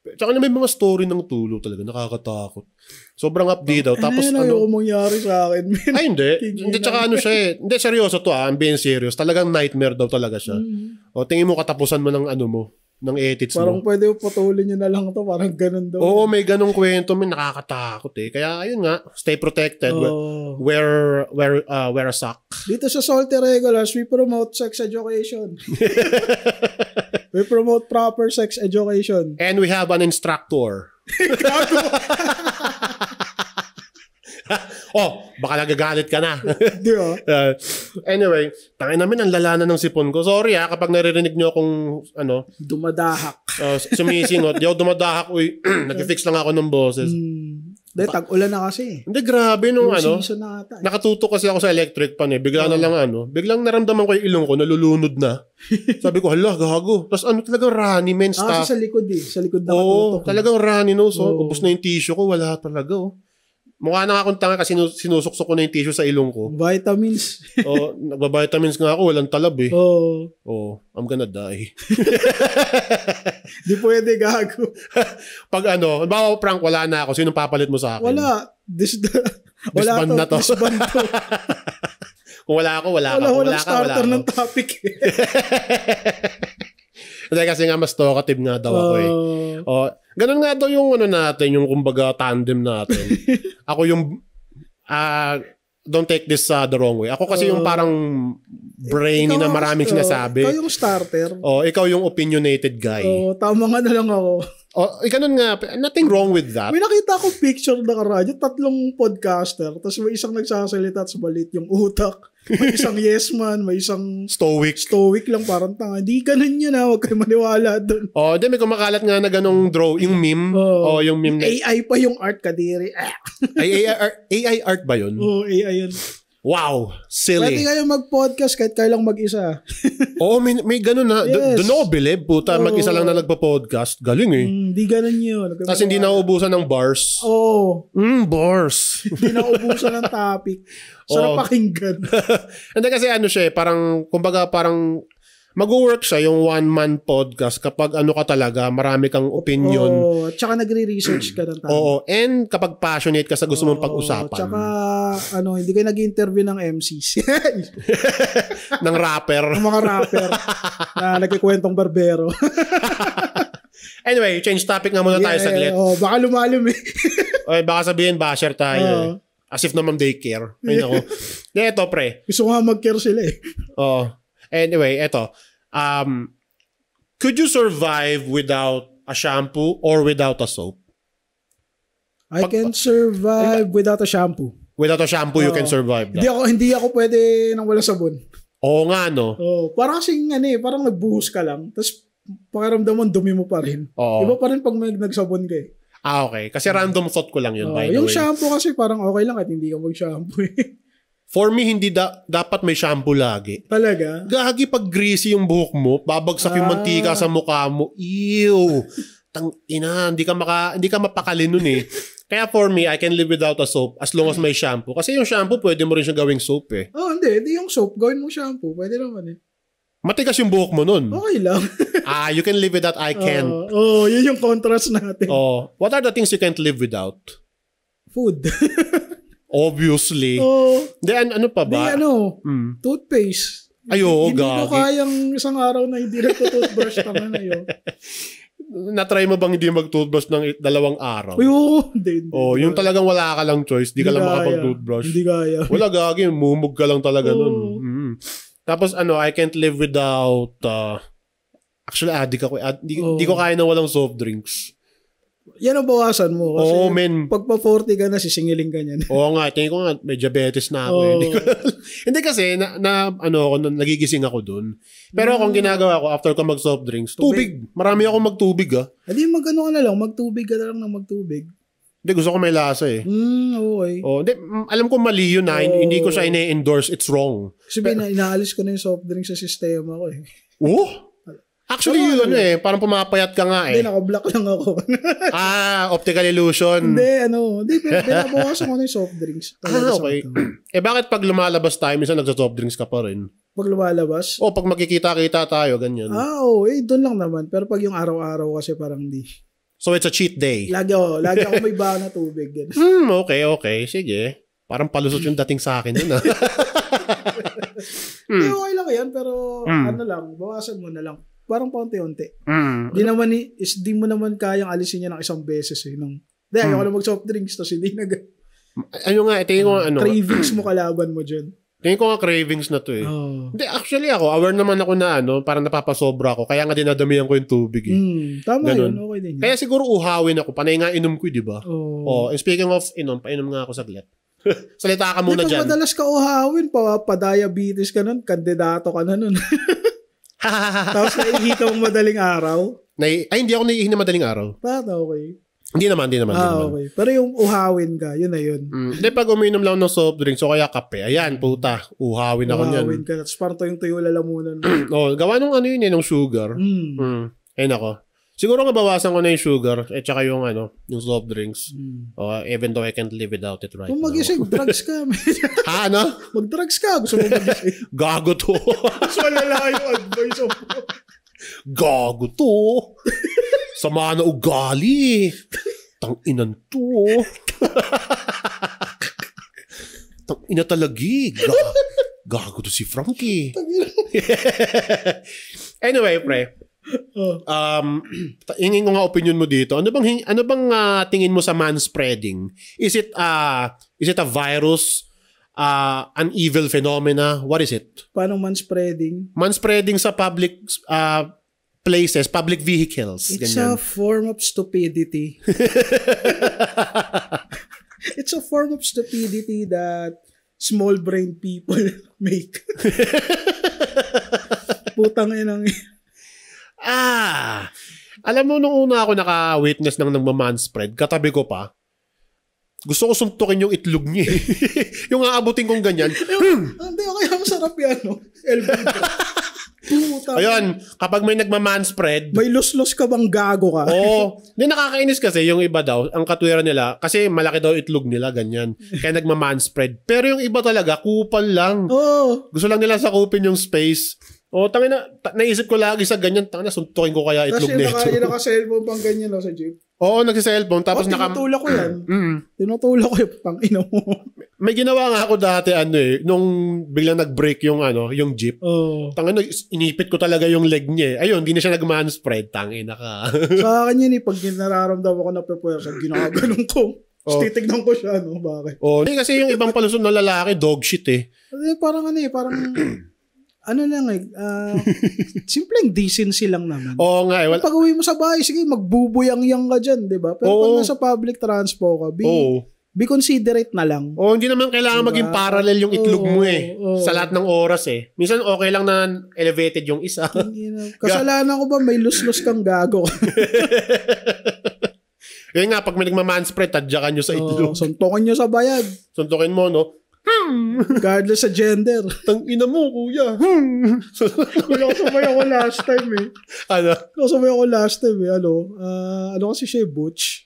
Tsaka may mga story ng tulo talaga, nakakatakot. Sobrang update daw. Tapos ayaw mangyari sa akin. Ay, hindi. Hindi, tsaka siya Hindi, seryoso to I'm being serious. Talagang nightmare daw talaga siya. Tingin mo katapusan mo ng ng edits mo. Parang pwede putulin nyo na lang to. Parang ganun daw. Oo, may ganung kwento. May nakakatakot Kaya, ayun nga, stay protected. Wear a sock. Dito sa Salty Regulars, we promote sex education. We promote proper sex education. And we have an instructor. Baka nagagalit ka na. Di ba? Anyway, tangin namin ang lala na ng sipon ko. Sorry kapag naririnig nyo akong dumadahak. Sumisingot. Di ako dumadahak. Nag-fix lang ako ng boses. Hindi, tag-ulan na kasi. Hindi, grabe nung nakatutok kasi ako sa electric pan Bigla na lang biglang naramdaman ko yung ilong ko, nalulunod na. Sabi ko, hala, gago. Tapos talagang runny, men, stuff. Sa likod Sa likod na katutok. Talagang runny, no? So, ubos na yung tissue ko. Wala talaga, Mukha na akong tanga kasi sinusuksok ko na yung tissue sa ilong ko. Vitamins. Nagba-vitamins nga ako, walang talab eh. I'm gonna die. Di pwede, gago. Pag bawa prank, wala na ako. Sinong papalit mo sa akin? Wala. Disband na to. Disband to. Kung wala ako, wala ka. Wala starter ng topic eh. Hindi kasi nga mas talkative nga daw ako eh. Ganun nga daw yung natin, yung kumbaga tandem natin. Ako yung don't take this the wrong way. Ako kasi yung parang brainy na maraming sinasabi. Ikaw yung starter. Ikaw yung opinionated guy. Tama nga na lang ako. Ganun nga, nothing wrong with that. May nakita ko picture na karadyo, 3 podcaster, tapos may isang nagsasalita at balit yung utak. May isang yes man, may isang stoic lang, parang tanga. Di ganun yun huwag kayo maniwala dun. Di may kumakalat nga na ganong draw, yung meme. Yung meme AI pa yung art kadiri. AI art ba yun? AI yun. Wow, silly. Pwede kayo mag-podcast kahit kayo lang mag-isa. May ganun na. Yes. Doon ako bilib. Puta, mag-isa lang na nagpa-podcast. Galing eh. Di ganun yun. Tapos hindi nauubusan ng bars. Bars. Hindi nauubusan ng topic. Sarap pakinggan. Hindi kasi siya eh, parang, kumbaga parang, mag-work siya yung one-man podcast kapag ka talaga, marami kang opinion. Tsaka nagre-research ka ng tama. And kapag passionate ka sa gusto mong pag-usapan. Tsaka, hindi kayo nag-interview ng MCs. ng rapper. Ng mga rapper na nagkikwentong barbero. Anyway, change topic nga muna tayo saglit. Baka lumalim eh. Baka sabihin, basher tayo. As if naman they care. Ay, nako. Ito, pre. Gusto ko nga mag-care sila eh. Anyway, ito. Could you survive without a shampoo or without a soap? I can survive without a shampoo. Without a shampoo, you can survive that. Hindi ako pwede nang wala sabon. Oo nga, no? Parang kasing parang nagbuhos ka lang, tapos pakiramdam mo, dumi mo pa rin. Iba pa rin pag may nagsabon ka eh. Okay. Kasi random thought ko lang yun, by the way. Yung shampoo kasi parang okay lang at hindi ka mag-shampoo eh. For me, hindi dapat may shampoo lagi. Talaga? Gagi pag greasy yung buhok mo, babagsak yung mantika sa mukha mo. Ew! Tangina, hindi ka mapakali nun eh. Kaya for me, I can live without a soap as long as may shampoo. Kasi yung shampoo, pwede mo rin siya gawing soap eh. Hindi yung soap, gawin mo shampoo. Pwede naman eh. Matigas yung buhok mo nun. Okay lang. You can live without, I can't. Yun yung contrast natin. What are the things you can't live without? Food. Obviously. Then, ano pa ba? Toothpaste. Hindi ko kayang isang araw na hindi nagtutoothbrush tama na yun. Na-try mo bang hindi mag-toothbrush ng 2 araw? Hindi. Yung talagang wala ka lang choice, di ka lang makapag-toothbrush. Hindi kaya. Wala gagi, mumug ka lang talaga nun. Tapos I can't live without actually addict ako. Di ko kaya na walang soft drinks. Yan ang bawasan mo. Kasi men. Pag pa-40 ka na, sisingiling ka niyan. Nga. Tingin ko nga, may diabetes na ako. Hindi kasi, nagigising ako dun. Pero kung ginagawa ko, after ko mag-soft drinks, tubig. Marami ako magtubig Hindi, mag-ano ka na lang. Magtubig ka na lang ng magtubig. Hindi, gusto ko may lasa eh. Okay. Hindi, alam ko mali yun na. Hindi ko siya ine-endorse. It's wrong. Kasi inaalis ko na yung soft drinks sa sistema ko eh. Actually, yun parang pumapayat ka nga eh. Hindi, naka-block lang ako. Optical illusion. Hindi, pinabawasan ko na yung soft drinks. Okay. Bakit pag lumalabas tayo, minsan nagsa-soft drinks ka pa rin? Pag lumalabas? Pag makikita-kita tayo, ganyan. Doon lang naman. Pero pag yung araw-araw kasi parang di. So, it's a cheat day? Lagi ako may baon na tubig. Okay. Sige. Parang palusot yung dating sa akin yun Okay lang yan, pero bawasan mo na lang. Parang paunti-unti. Di mo naman kayang alisin niya ng isang beses eh. Ayoko na mag-soft drinks tapos hindi tingin ko cravings mo kalaban mo dyan. Tingin ko nga cravings na to eh. Hindi, actually aware naman ako na parang napapasobra ako. Kaya nga dinadamihan ko yung tubig eh. Tama yun, okay din. Kaya siguro uhawin ako. Panay nga inom ko, di ba? And speaking of painom nga ako saglit. Salita ka muna dyan. Pag madalas ka uhawin, pa-diabetes ka nun, kandidato ka na nun. Tapos naihita mong madaling araw? Hindi ako naiihi na madaling araw. Okay. Hindi naman. Okay. Pero yung uhawin ka, yun na yun. Hindi, pag uminom lang ng soft drinks o kaya kape, ayan, puta, uhawin ako niyan. Uhawin ka. Tapos parang tuyo lalamunan. Gawa nung yun nung sugar. Ayun ako. Siguro nga bawasan ko na yung sugar at saka yung yung soft drinks. Even though I can't live without it right now. Kung magising, drugs ka. Ha, ano? Mag-drugs ka. Gusto mo magising. Gago to. Mas malala yung advice mo. Gago to. Sama na ugali. Tang-inan to. Tang-ina talagi. Gago to si Frankie. Anyway, pre. Hingin ko nga opinion mo dito. Ano bang tingin mo sa manspreading? Is it a virus, an evil phenomena? What is it? Paano manspreading? Manspreading sa public places, public vehicles. It's ganyan. A form of stupidity. It's a form of stupidity that small-brained people make. Putang inang. Alam mo, nung una ako naka-witness ng manspread, katabi ko pa, gusto ko suntukin yung itlog niya. Yung aabutin kong ganyan. Hindi, kaya masarap yan. Elbow. Ayun, kapag may nagmamanspread, may los-los ka bang gago ka? Oo. Hindi, nakakainis kasi yung iba daw, ang katwiran nila, kasi malaki daw itlog nila, ganyan. Kaya nagmamanspread. Pero yung iba talaga, kupal lang. Gusto lang nila sakupin yung space. Naisip ko lagi sa ganyan, suntukin ko kaya itlog nito. Kasi naka-cellphone pang ganyan sa jeep. Oo, nagsi-cellphone. Tapos tinutulak ko yan. Tinutulak ko yung pang-ina mo. May ginawa nga ako dati, nung biglang nag-break yung jeep. Inipit ko talaga yung leg niya. Ayun, hindi na siya nag-manspread. Tangina ka. Sa akin yun, pag nararamdaman ko na pepuwersa, ginaganon ko. Titignan ko siya, bakit? Hindi kasi yung ibang palusot na lalaki, dog shit Parang simpleng decency lang naman. Oo nga pag uwi mo sa bahay, sige, magbubuyang-yang ka dyan, diba? Pero pag nasa public transport ka, be considerate na lang. Hindi naman kailangan maging parallel yung itlog mo sa lahat ng oras Minsan okay lang na elevated yung isa. Kasalanan ko ba may lus-lus kang gago? Kaya nga, pag may nagmamanspread, tadyakan nyo sa itlog. Suntokin nyo sa bayag. Suntokin mo, Regardless sa gender. Tang-ina mo, kuya. Kasabay ako last time Kasabay ako last time ano kasi siya Butch.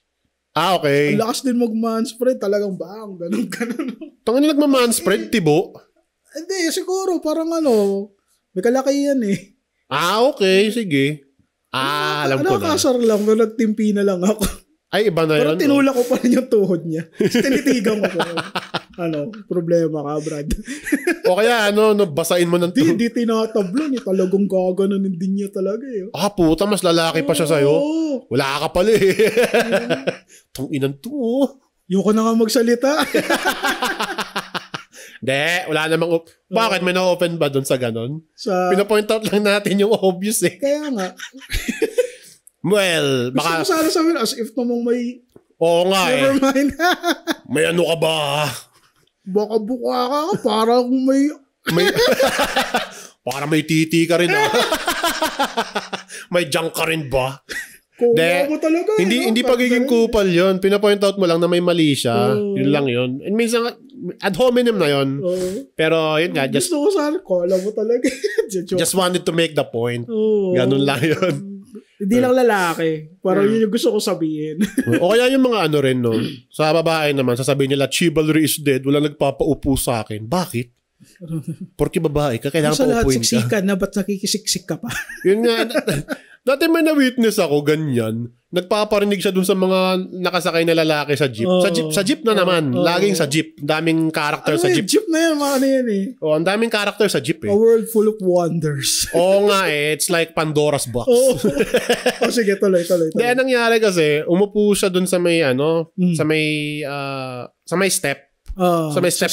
Okay. Ang lakas din mag-manspread. Talagang bang, ganun. Tangina nagmamanspread, tibo? Hindi, siguro. Parang may kalakihan okay. Sige. Alam ko na. Nakakasar lang. Pero nagtimpi na lang ako. Ay, iba na yun. Pero tinulak ko pa rin yung tuhod niya. Tinitigan ko pa. Problema ka, Brad. O kaya, basain mo ng tuhod. Hindi tinatablo. Talagang gaganon din niya talaga puta, mas lalaki pa siya sa'yo. Wala ka pala Tong inan to. Yung ko na nga magsalita. Hindi, wala namang bakit? May na-open ba doon sa ganon? Pinapoint out lang natin yung obvious Kaya nga. Well, baka... Gusto ko sana sabihin as if namang may... Oo nga Never mind. May ano ka ba? Baka buka ka. Parang may... Para may titi ka rin May junk ka rin ba? Kuha mo talaga. Hindi pagiging kupal yun. Pinapoint out mo lang na may mali siya. Yun lang yun. And minsan, ad hominem na yun. Pero yun nga. Gusto ko sana. Kala mo talaga. Just wanted to make the point. Ganun lang yun. Hindi lang lalaki. Parang yun yung gusto ko sabihin. O kaya yung mga rin, sa babae naman, sasabihin nila, chivalry is dead, wala nagpapaupo sa akin. Bakit? Porque babae ka, kailangan paupuin ka. Sa lahat siksikan na, ba't nakikisiksik ka pa? Yun nga. Dati may na-witness ako, ganyan. Nagpaparinig siya dun sa mga nakasakay na lalaki sa jeep. Sa jeep na naman. Laging sa jeep. Daming character sa jeep. Jeep na yan, mga yan ang daming character sa jeep A world full of wonders. Oo nga It's like Pandora's box. Sige, tuloy. Hindi, nangyari kasi, umupo siya dun sa may, sa may step. Sa may step.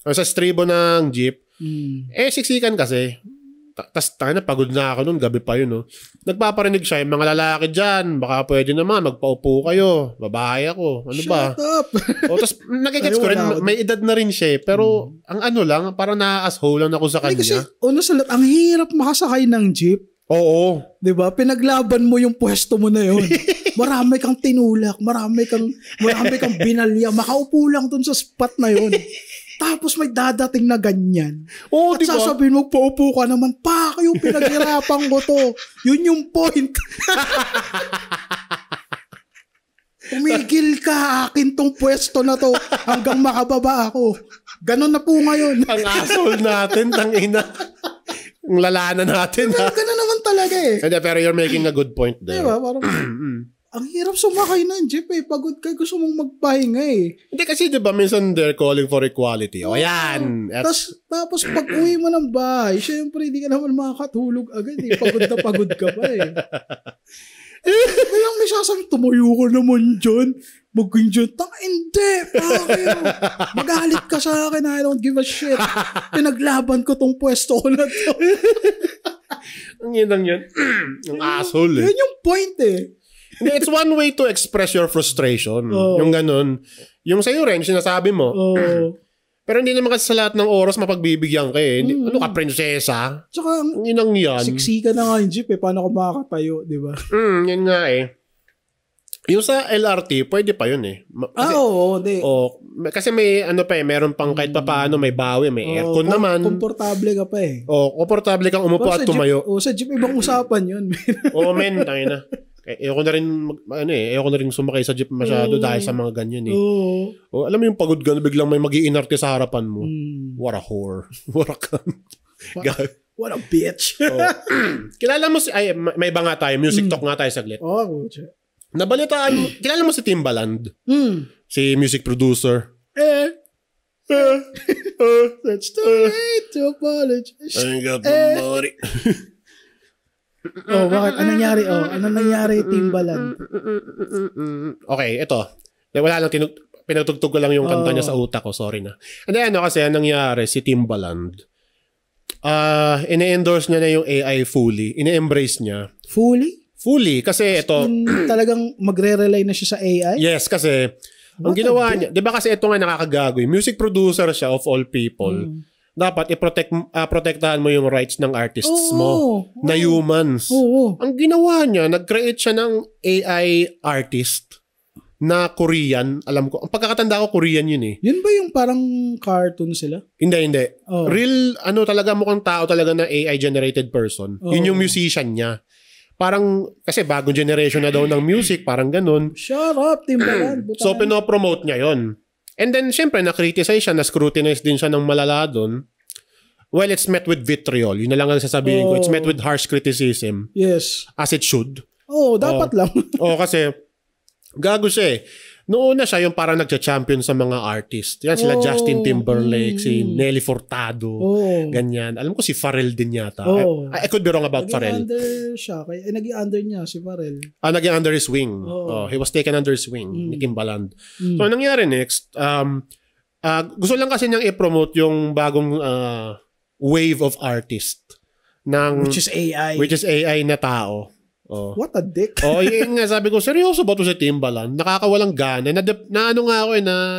Sa stribo ng jeep. Siksikan kasi. Tas pagod na ako noon, gabi pa yun. Nagpaparinig siya, yung mga lalaki dyan, baka pwede naman, magpaupo kayo, babae ako, ba? Shut up! Tas nagigets ko rin, may edad na rin siya, pero ang lang, parang na-asshole lang ako sa kanya. Kasi, ang hirap makasakay ng jeep. Oo. Diba? Pinaglaban mo yung pwesto mo na yun. Marami kang tinulak, marami kang binalya, makaupo lang dun sa spot na yun. Tapos may dadating na ganyan. Oo, at diba? Sasabihin mo, paupo ka naman. Yung pinaghirapan ko to. Yun yung point. Tumigil ka, akin tong pwesto na to hanggang makababa ako. Ganon na po ngayon. Ang asshole natin, tangina. Ang lala na natin. Ganon naman talaga eh. Pero you're making a good point there. Diba? Parang, ang hirap sumakay ng jeep eh. Pagod ka, gusto mong magpahinga eh. Hindi kasi diba, minsan they're calling for equality. O yan. Tapos pag uwi mo ng bahay, syempre hindi ka naman makakatulog agad eh. Pagod ka pa eh. Kaya may sasabi, tumayo ko naman dyan. Maging dyan. Hindi. Magalit ka sa akin. I don't give a shit. Pinaglaban ko tong pwesto ko na to. Ang yan. Ang asshole eh. Yan yung point eh. It's one way to express your frustration. Yung ganun. Yung sa'yo rin, sinasabi mo. Pero hindi naman kasi sa lahat ng oras mapagbibigyan ka eh. Ano ka, prinsesa? Tsaka, ang inang yan. Siksika na nga yung jeep eh. Paano ka makakatayo, di ba? Yan nga eh. Yung sa LRT, pwede pa yun eh. Kasi, di. Kasi may meron pang kahit pa paano, may bawi, may aircon naman. Komportable ka pa eh. Komportable kang umupo at tumayo. Sa jeep, ibang usapan yun. Men, tayo na. Ayoko na rin sumakay sa jeep masyado dahil sa mga ganyan eh. Alam mo yung pagod ka na biglang may mag-iinarte sa harapan mo. What a whore. What a cunt. What a bitch. Kilala mo may iba nga tayo, music talk nga tayo saglit. Nabalitaan mo, kilala mo si Timbaland? Si music producer. That's too late to apologize. I got the money. Bakit? Anong nangyari, Timbaland? Okay, ito. Wala lang, pinatugtog ko lang yung kanta niya sa utak ko. Sorry na. And then, kasi anong nangyari, si Timbaland, ine-endorse niya na yung AI fully. Ine-embrace niya. Fully, kasi ito... talagang magre-rely na siya sa AI? Yes, kasi ang ginawa niya, di ba kasi ito nga nakakagagoy, music producer siya of all people. Dapat protektahan mo yung rights ng artists mo na humans. Ang ginawa niya, nag-create siya ng AI artist na Korean. Alam ko, ang pagkakatanda ko Korean yun eh. Yun ba yung parang cartoon sila? Hindi. Real, talaga mukhang tao talaga na AI generated person. Yun yung musician niya. Parang, kasi bagong generation na daw ng music, parang ganun. Shut up, Timbaland. So, pinopromote niya yon. And then, syempre, na-criticize siya, na-scrutinize din siya ng malala doon. Well, it's met with vitriol. Yun na lang ang sasabihin ko. It's met with harsh criticism. Yes. As it should. Dapat lang. Kasi, gago siya eh. Noon na siya yung parang nagcha-champion sa mga artist. Yan sila Justin Timberlake, si Nelly Furtado, ganyan. Alam ko si Pharrell din yata. I could be wrong about Pharrell. Naging under siya. Naging under niya si Pharrell. Naging under his wing. He was taken under his wing ni Timbaland. So, nangyari next, gusto lang kasi niyang i-promote yung bagong wave of artist. Which is AI. Which is AI na tao. What a dick. Yun nga, sabi ko, seryoso ba ito si Timbaland? Nakakawalang gana. Ano nga ako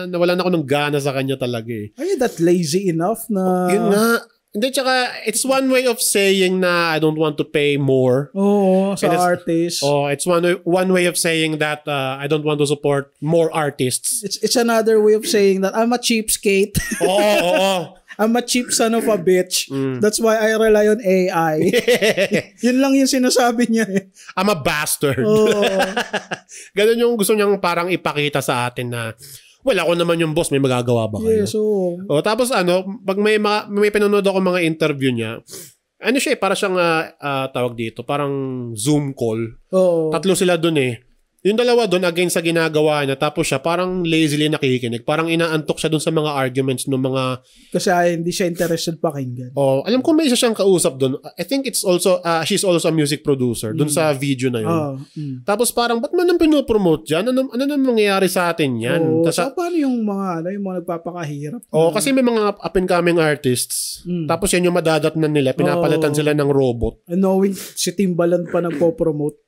nawalan ako ng gana sa kanya talaga eh. Are you that lazy enough na... Yun nga. Hindi, tsaka, it's one way of saying na I don't want to pay more. Sa artists. It's one way of saying that I don't want to support more artists. It's another way of saying that I'm a cheapskate. I'm a cheap son of a bitch. That's why I rely on AI. Yun lang yung sinasabi niya eh. I'm a bastard. Ganun yung gusto niyang parang ipakita sa atin na ako naman yung boss, may magagawa ba kayo? Yes, tapos pag may pinanood ako mga interview niya, siya para siyang tawag dito, parang Zoom call. Tatlo sila dun eh. Yung dalawa doon against sa ginagawa niya, tapos siya parang lazily nakikinig. Parang inaantok siya doon sa mga arguments ng mga... Kasi hindi siya interested pakinggan. Alam ko may isa siyang kausap doon. I think it's also, she's also a music producer doon sa video na yun. Tapos parang, ba't man nang pinopromote dyan? Ano nang mangyayari sa atin yan? So paano yung mga nagpapakahirap? Kasi may mga up-and-coming artists. Tapos yan yung madadatnan nila. Pinapalitan sila ng robot. And knowing si Timbaland pa nagpo-promote.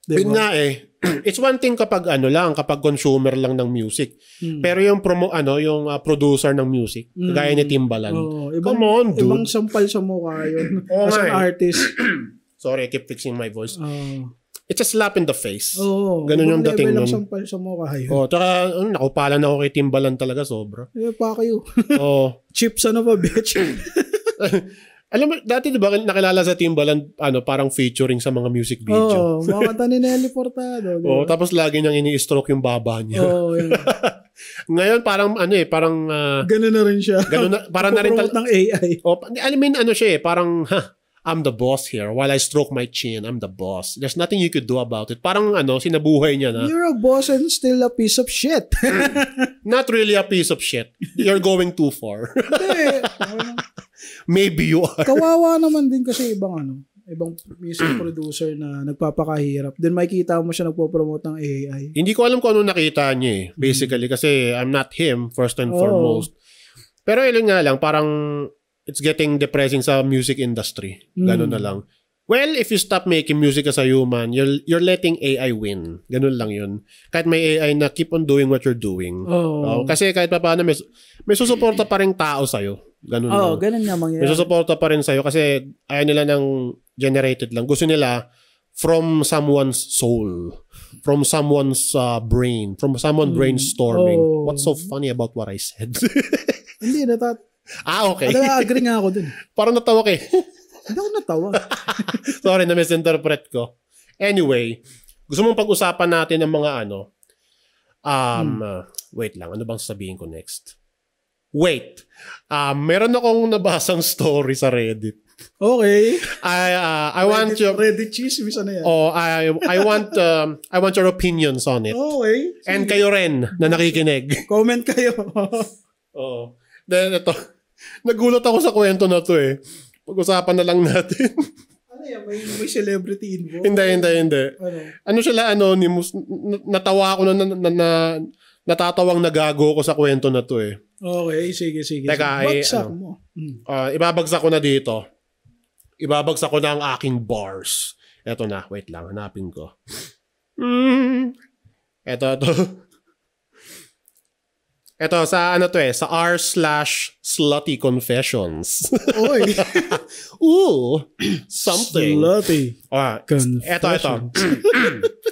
Diba? Yun nga eh. It's one thing kapag kapag consumer lang ng music. Pero yung yung producer ng music, kagaya ni Timbaland. Come on, dude. Ibang sampal sa mukha yun. As an artist. Sorry, I keep fixing my voice. it's a slap in the face. Ganun yung dating nun. Sa mukha yun. Tsaka nakupalan ako kay Timbaland talaga sobra. Pa kayo. Chips bitch. Alam mo, dati diba nakilala sa Timbaland, parang featuring sa mga music video. Mga kanta ni Nelly Furtado. Diba? Tapos lagi niyang ini-stroke yung baba niya. Yun. Ngayon parang ganun na rin siya. Ganun na, parang na rin ng AI. I mean, siya parang, I'm the boss here. While I stroke my chin, I'm the boss. There's nothing you could do about it. Parang sinabuhay niya na. You're a boss and still a piece of shit. Not really a piece of shit. You're going too far. Maybe you are. Kawawa naman din kasi ibang music producer na nagpapakahirap. Then makikita mo siya nagpo-promote ng AI. Hindi ko alam kung ano nakita niya basically kasi I'm not him first and foremost. Pero yun nga lang, parang it's getting depressing sa music industry. Ganun na lang. Well, if you stop making music as a human, you're letting AI win. Ganun lang yun. Kahit may AI na keep on doing what you're doing. Kasi kahit pa paano, may susuporta pa rin tao sa'yo. Ganun lang. Ganun nga mangyayari. May susuporta pa rin sa'yo kasi ayaw nila ng generated lang. Gusto nila from someone's soul, from someone's brain, from someone brainstorming. What's so funny about what I said? Hindi, okay. Agree nga ako dun. Parang natawa kayo. Hindi ako natawa. Sorry, na-misinterpret ko. Anyway, gusto mong pag-usapan natin ang mga wait lang, ano bang sabihin ko next? Wait. Meron akong nabasang story sa Reddit. Okay. I want your Reddit chismis yan. I want your opinions on it. Okay. And kayo rin na nakikinig. Comment kayo. Then ito, nagulat ako sa kwento na to Pag-usapan na lang natin. Ano yan? May celebrity involved? Hindi. Ano sila, anonymous? Natawa ako natatawang nagago ko sa kwento na to Okay, sige. Teka, bagsak mo. Ibabagsak ko na dito. Ibabagsak ko na ang aking bars. Eto na, wait lang, hanapin ko. Eto. Ito, sa sa r/slutty confessions. Oy. Ooh, something. Slutty confessions. Ito.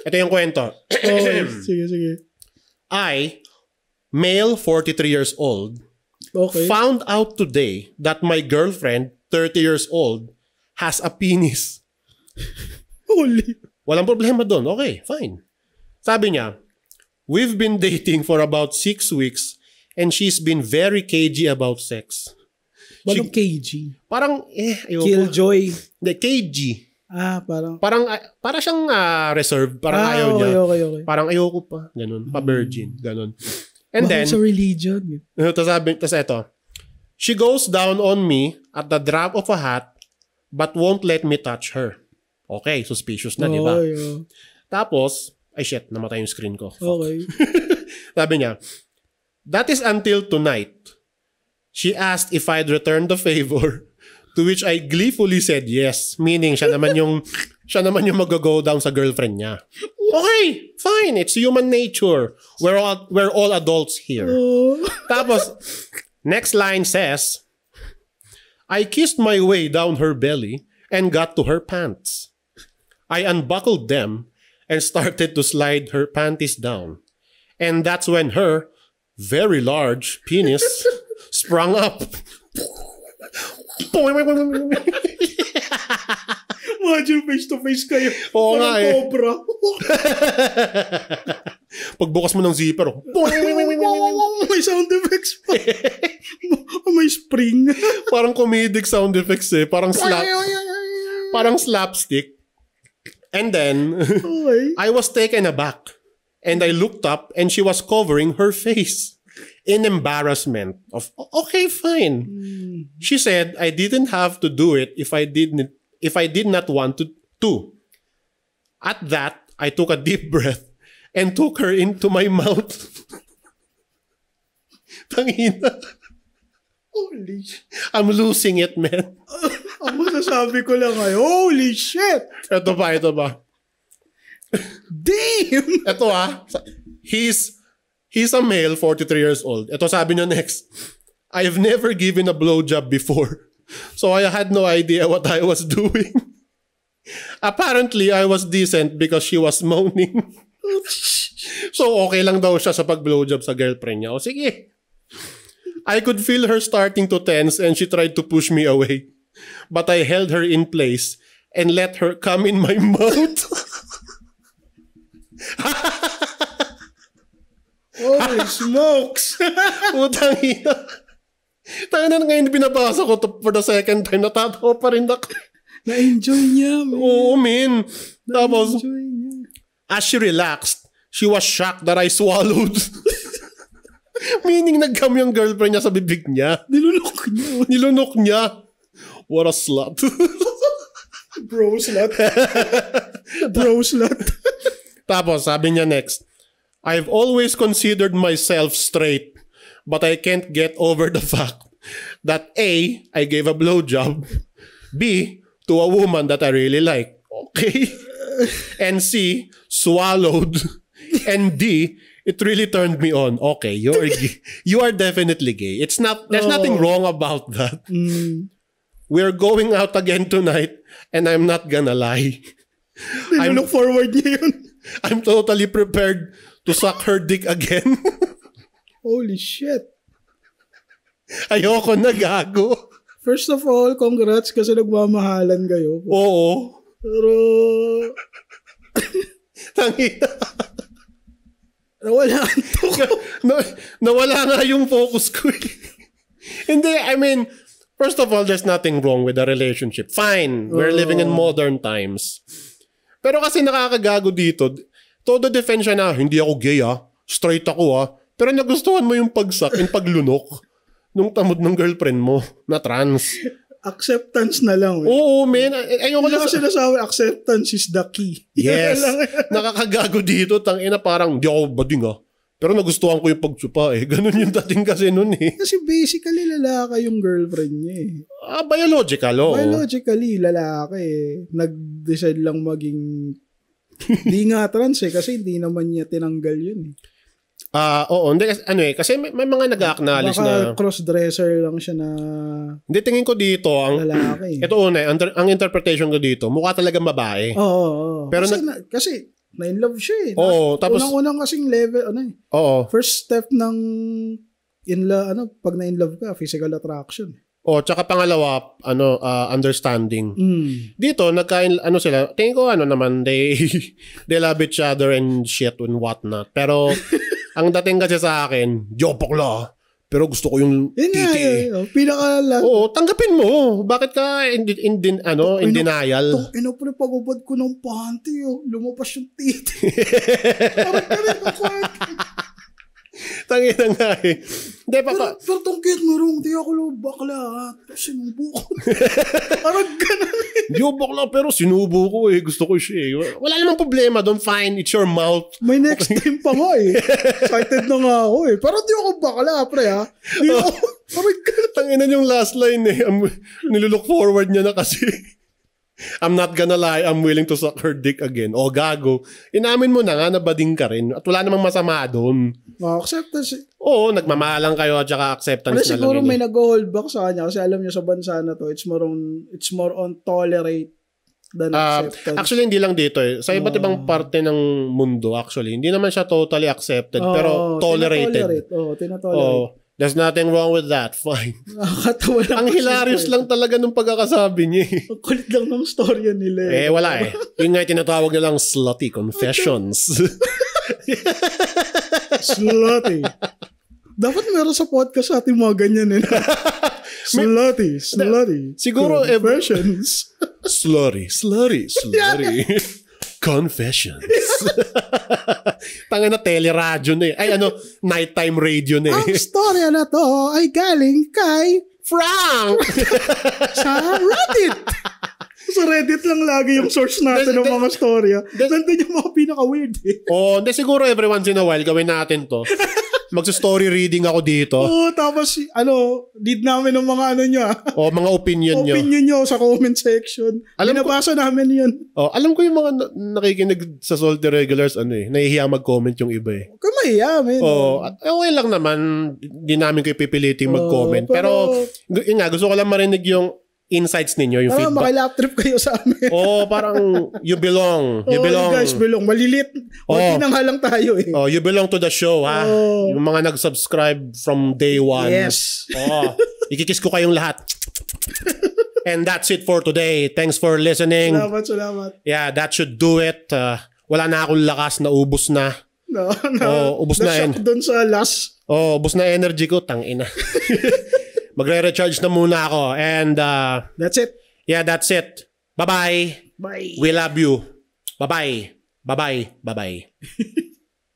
Ito yung kwento. Sige. I, male 43 years old, found out today that my girlfriend, 30 years old, has a penis. Holy. Walang problema doon. Okay, fine. Sabi niya, we've been dating for about 6 weeks and she's been very cagey about sex. Walang cagey? Parang, ayoko. Killjoy? Hindi, cagey. Para siyang reserved. Parang ayaw niya. Okay. Parang ayoko pa. Ganun. Pa-virgin. Ganun. And then, sa religion. Tapos ito. She goes down on me at the drop of a hat but won't let me touch her. Okay, suspicious na, di ba? Tapos, ay shit, namatay yung screen ko. Fuck. Okay. Sabi niya, that is until tonight. She asked if I'd return the favor, to which I gleefully said yes. Meaning, siya naman yung mag-go down sa girlfriend niya. Okay, fine. It's human nature. We're all adults here. Tapos, next line says, I kissed my way down her belly and got to her pants. I unbuckled them and started to slide her panties down. And that's when her very large penis sprung up. Imagine face-to-face kayo. Oo nga cobra. Pagbukas mo ng zipper. May sound effects pa. May spring. Parang comedic sound effects Parang slapstick. And then, I was taken aback. And I looked up and she was covering her face in embarrassment of, okay, fine. She said, I didn't have to do it if I did not want to. At that, I took a deep breath and took her into my mouth. Tangina. Holy shit. I'm losing it, man. Ang masasabi ko lang ay, holy shit! Ito ba? Damn! Ito he's a male, 43 years old. Ito sabi niya next, I've never given a blowjob before, so I had no idea what I was doing. Apparently, I was decent because she was moaning. So, okay lang daw siya sa pag-blowjob sa girlfriend niya. O sige. I could feel her starting to tense and she tried to push me away. But I held her in place and let her come in my mouth. Holy smokes! Putang ina. Tayo na ngayon binabasa ko to for the second time. Natatawa pa rin ako. Na-enjoy niya, man. Oo, man. Tapos, as she relaxed, she was shocked that I swallowed. Meaning, nag-gum yung girlfriend niya sa bibig niya. Nilunok niya. What a slut. Bro slut. Bro slut. Tapos, sabi niya next, I've always considered myself straight, but I can't get over the fact that A, I gave a blowjob, B, to a woman that I really like. Okay. And C, swallowed. And D, it really turned me on. Okay, you are definitely gay. There's nothing wrong about that. We're going out again tonight and I'm not gonna lie. I look forward niya yun. I'm totally prepared to suck her dick again. Holy shit. Ayoko na, gago. First of all, congrats kasi nagmamahalan kayo. Oo. Pero... Tangina. Nawala nawala nga yung focus ko. Hindi, I mean, first of all, there's nothing wrong with the relationship. Fine, we're living in modern times. Pero kasi nakakagago dito, todo defense siya na, hindi ako gay straight ako pero nagustuhan mo yung pagsak and paglunok nung tamod ng girlfriend mo na trans. Acceptance na lang. Oo, man. Ayoko na kasi nasabi, acceptance is the key. Yes. Nakakagago dito, tangina parang, di ako bading pero nagustuhan ko yung pagsupa Ganun yung dating kasi nun Kasi basically lalaki yung girlfriend niya Biological, Biologically, lalaki Nag-decide lang maging di nga trans kasi hindi naman niya tinanggal yun oo, hindi kasi may mga nag-acknowledge na cross-dresser lang siya na hindi, tingin ko dito ang lalaki. Ito ang interpretation ko dito, mukha talaga babae. Oo. Pero kasi na-in-love siya Oo, tapos unang kasing level Oo. First step ng pag na-in-love ka, physical attraction. Tsaka pangalawa, understanding. Dito, sila, tingin ko naman, they love each other and shit and whatnot. Pero, ang dating kasi sa akin, jopokla. Pero gusto ko yung titi. Pinakala. Oo, tanggapin mo. Bakit ka in denial? Pre, pagubad ko ng panty, lumapas yung titi. Tangina nga Hindi, papa. Pero tungkit mo rin, di ako bakla. Sinubo ko. Parang ganun Di ako bakla, pero sinubo ko Gusto ko siya Wala namang problema doon. Fine, it's your mouth. May next time pa nga Excited na nga ako Pero di ako bakla, pre Di ako. Parang ganun. Tangina yung last line Nilook forward niya na kasi. I'm not gonna lie, I'm willing to suck her dick again. Gago. Inamin mo na nga na bading ka rin at wala namang masama doon. Acceptance. Oo, nagmamahalang kayo at saka acceptance na lang. Siguro may nag-hold back sa kanya kasi alam niyo sa bansa na to, it's more on tolerate than acceptance. Actually, hindi lang dito Sa iba't ibang parte ng mundo, actually. Hindi naman siya totally accepted, pero tolerated. Tinatolerate. There's nothing wrong with that. Fine. Nakakatawa lang. Ang hilarious lang talaga nung pagkakasabi niya Ang kulit lang ng storya nila wala Yung nga tinatawag nilang slutty confessions. Slutty. Dapat meron sa podcast ating mga ganyan Slutty. Siguro confessions. Slutty. Confessions. Tanga na teleradyo nighttime radio Ang storya na to ay galing kay Frank sa Reddit. Sa Reddit lang lagi yung source natin ng mga storya. Nandun yung mga pinaka-weird Hindi siguro every once in a while gawin natin to. Magsa-story reading ako dito. Tapos lead namin ng mga nyo mga opinion nyo. Opinion nyo sa comment section. Binabasa namin yun. Alam ko yung mga nakikinig sa Salty Regulars, nahihiya mag-comment yung iba Kung mahiya, man. Okay lang naman, di namin kayo pipiliting mag-comment. Pero yun nga, gusto ko lang marinig yung insights ninyo, yung feedback. Makilap trip kayo sa amin. Parang you belong. You belong. You guys belong. Malilit. Tinangha lang tayo eh. You belong to the show, ha? Yung mga nag-subscribe from day one. Yes. Ikikiss ko kayong lahat. And that's it for today. Thanks for listening. Salamat. Yeah, that should do it. Wala na akong lakas, naubos na. Ubos na. Na-shock dun sa last. Ubos na energy ko. Tangina. Magre-recharge na muna ako. And that's it. Yeah, that's it. Bye-bye. Bye. We love you. Bye-bye. Bye-bye. Bye-bye.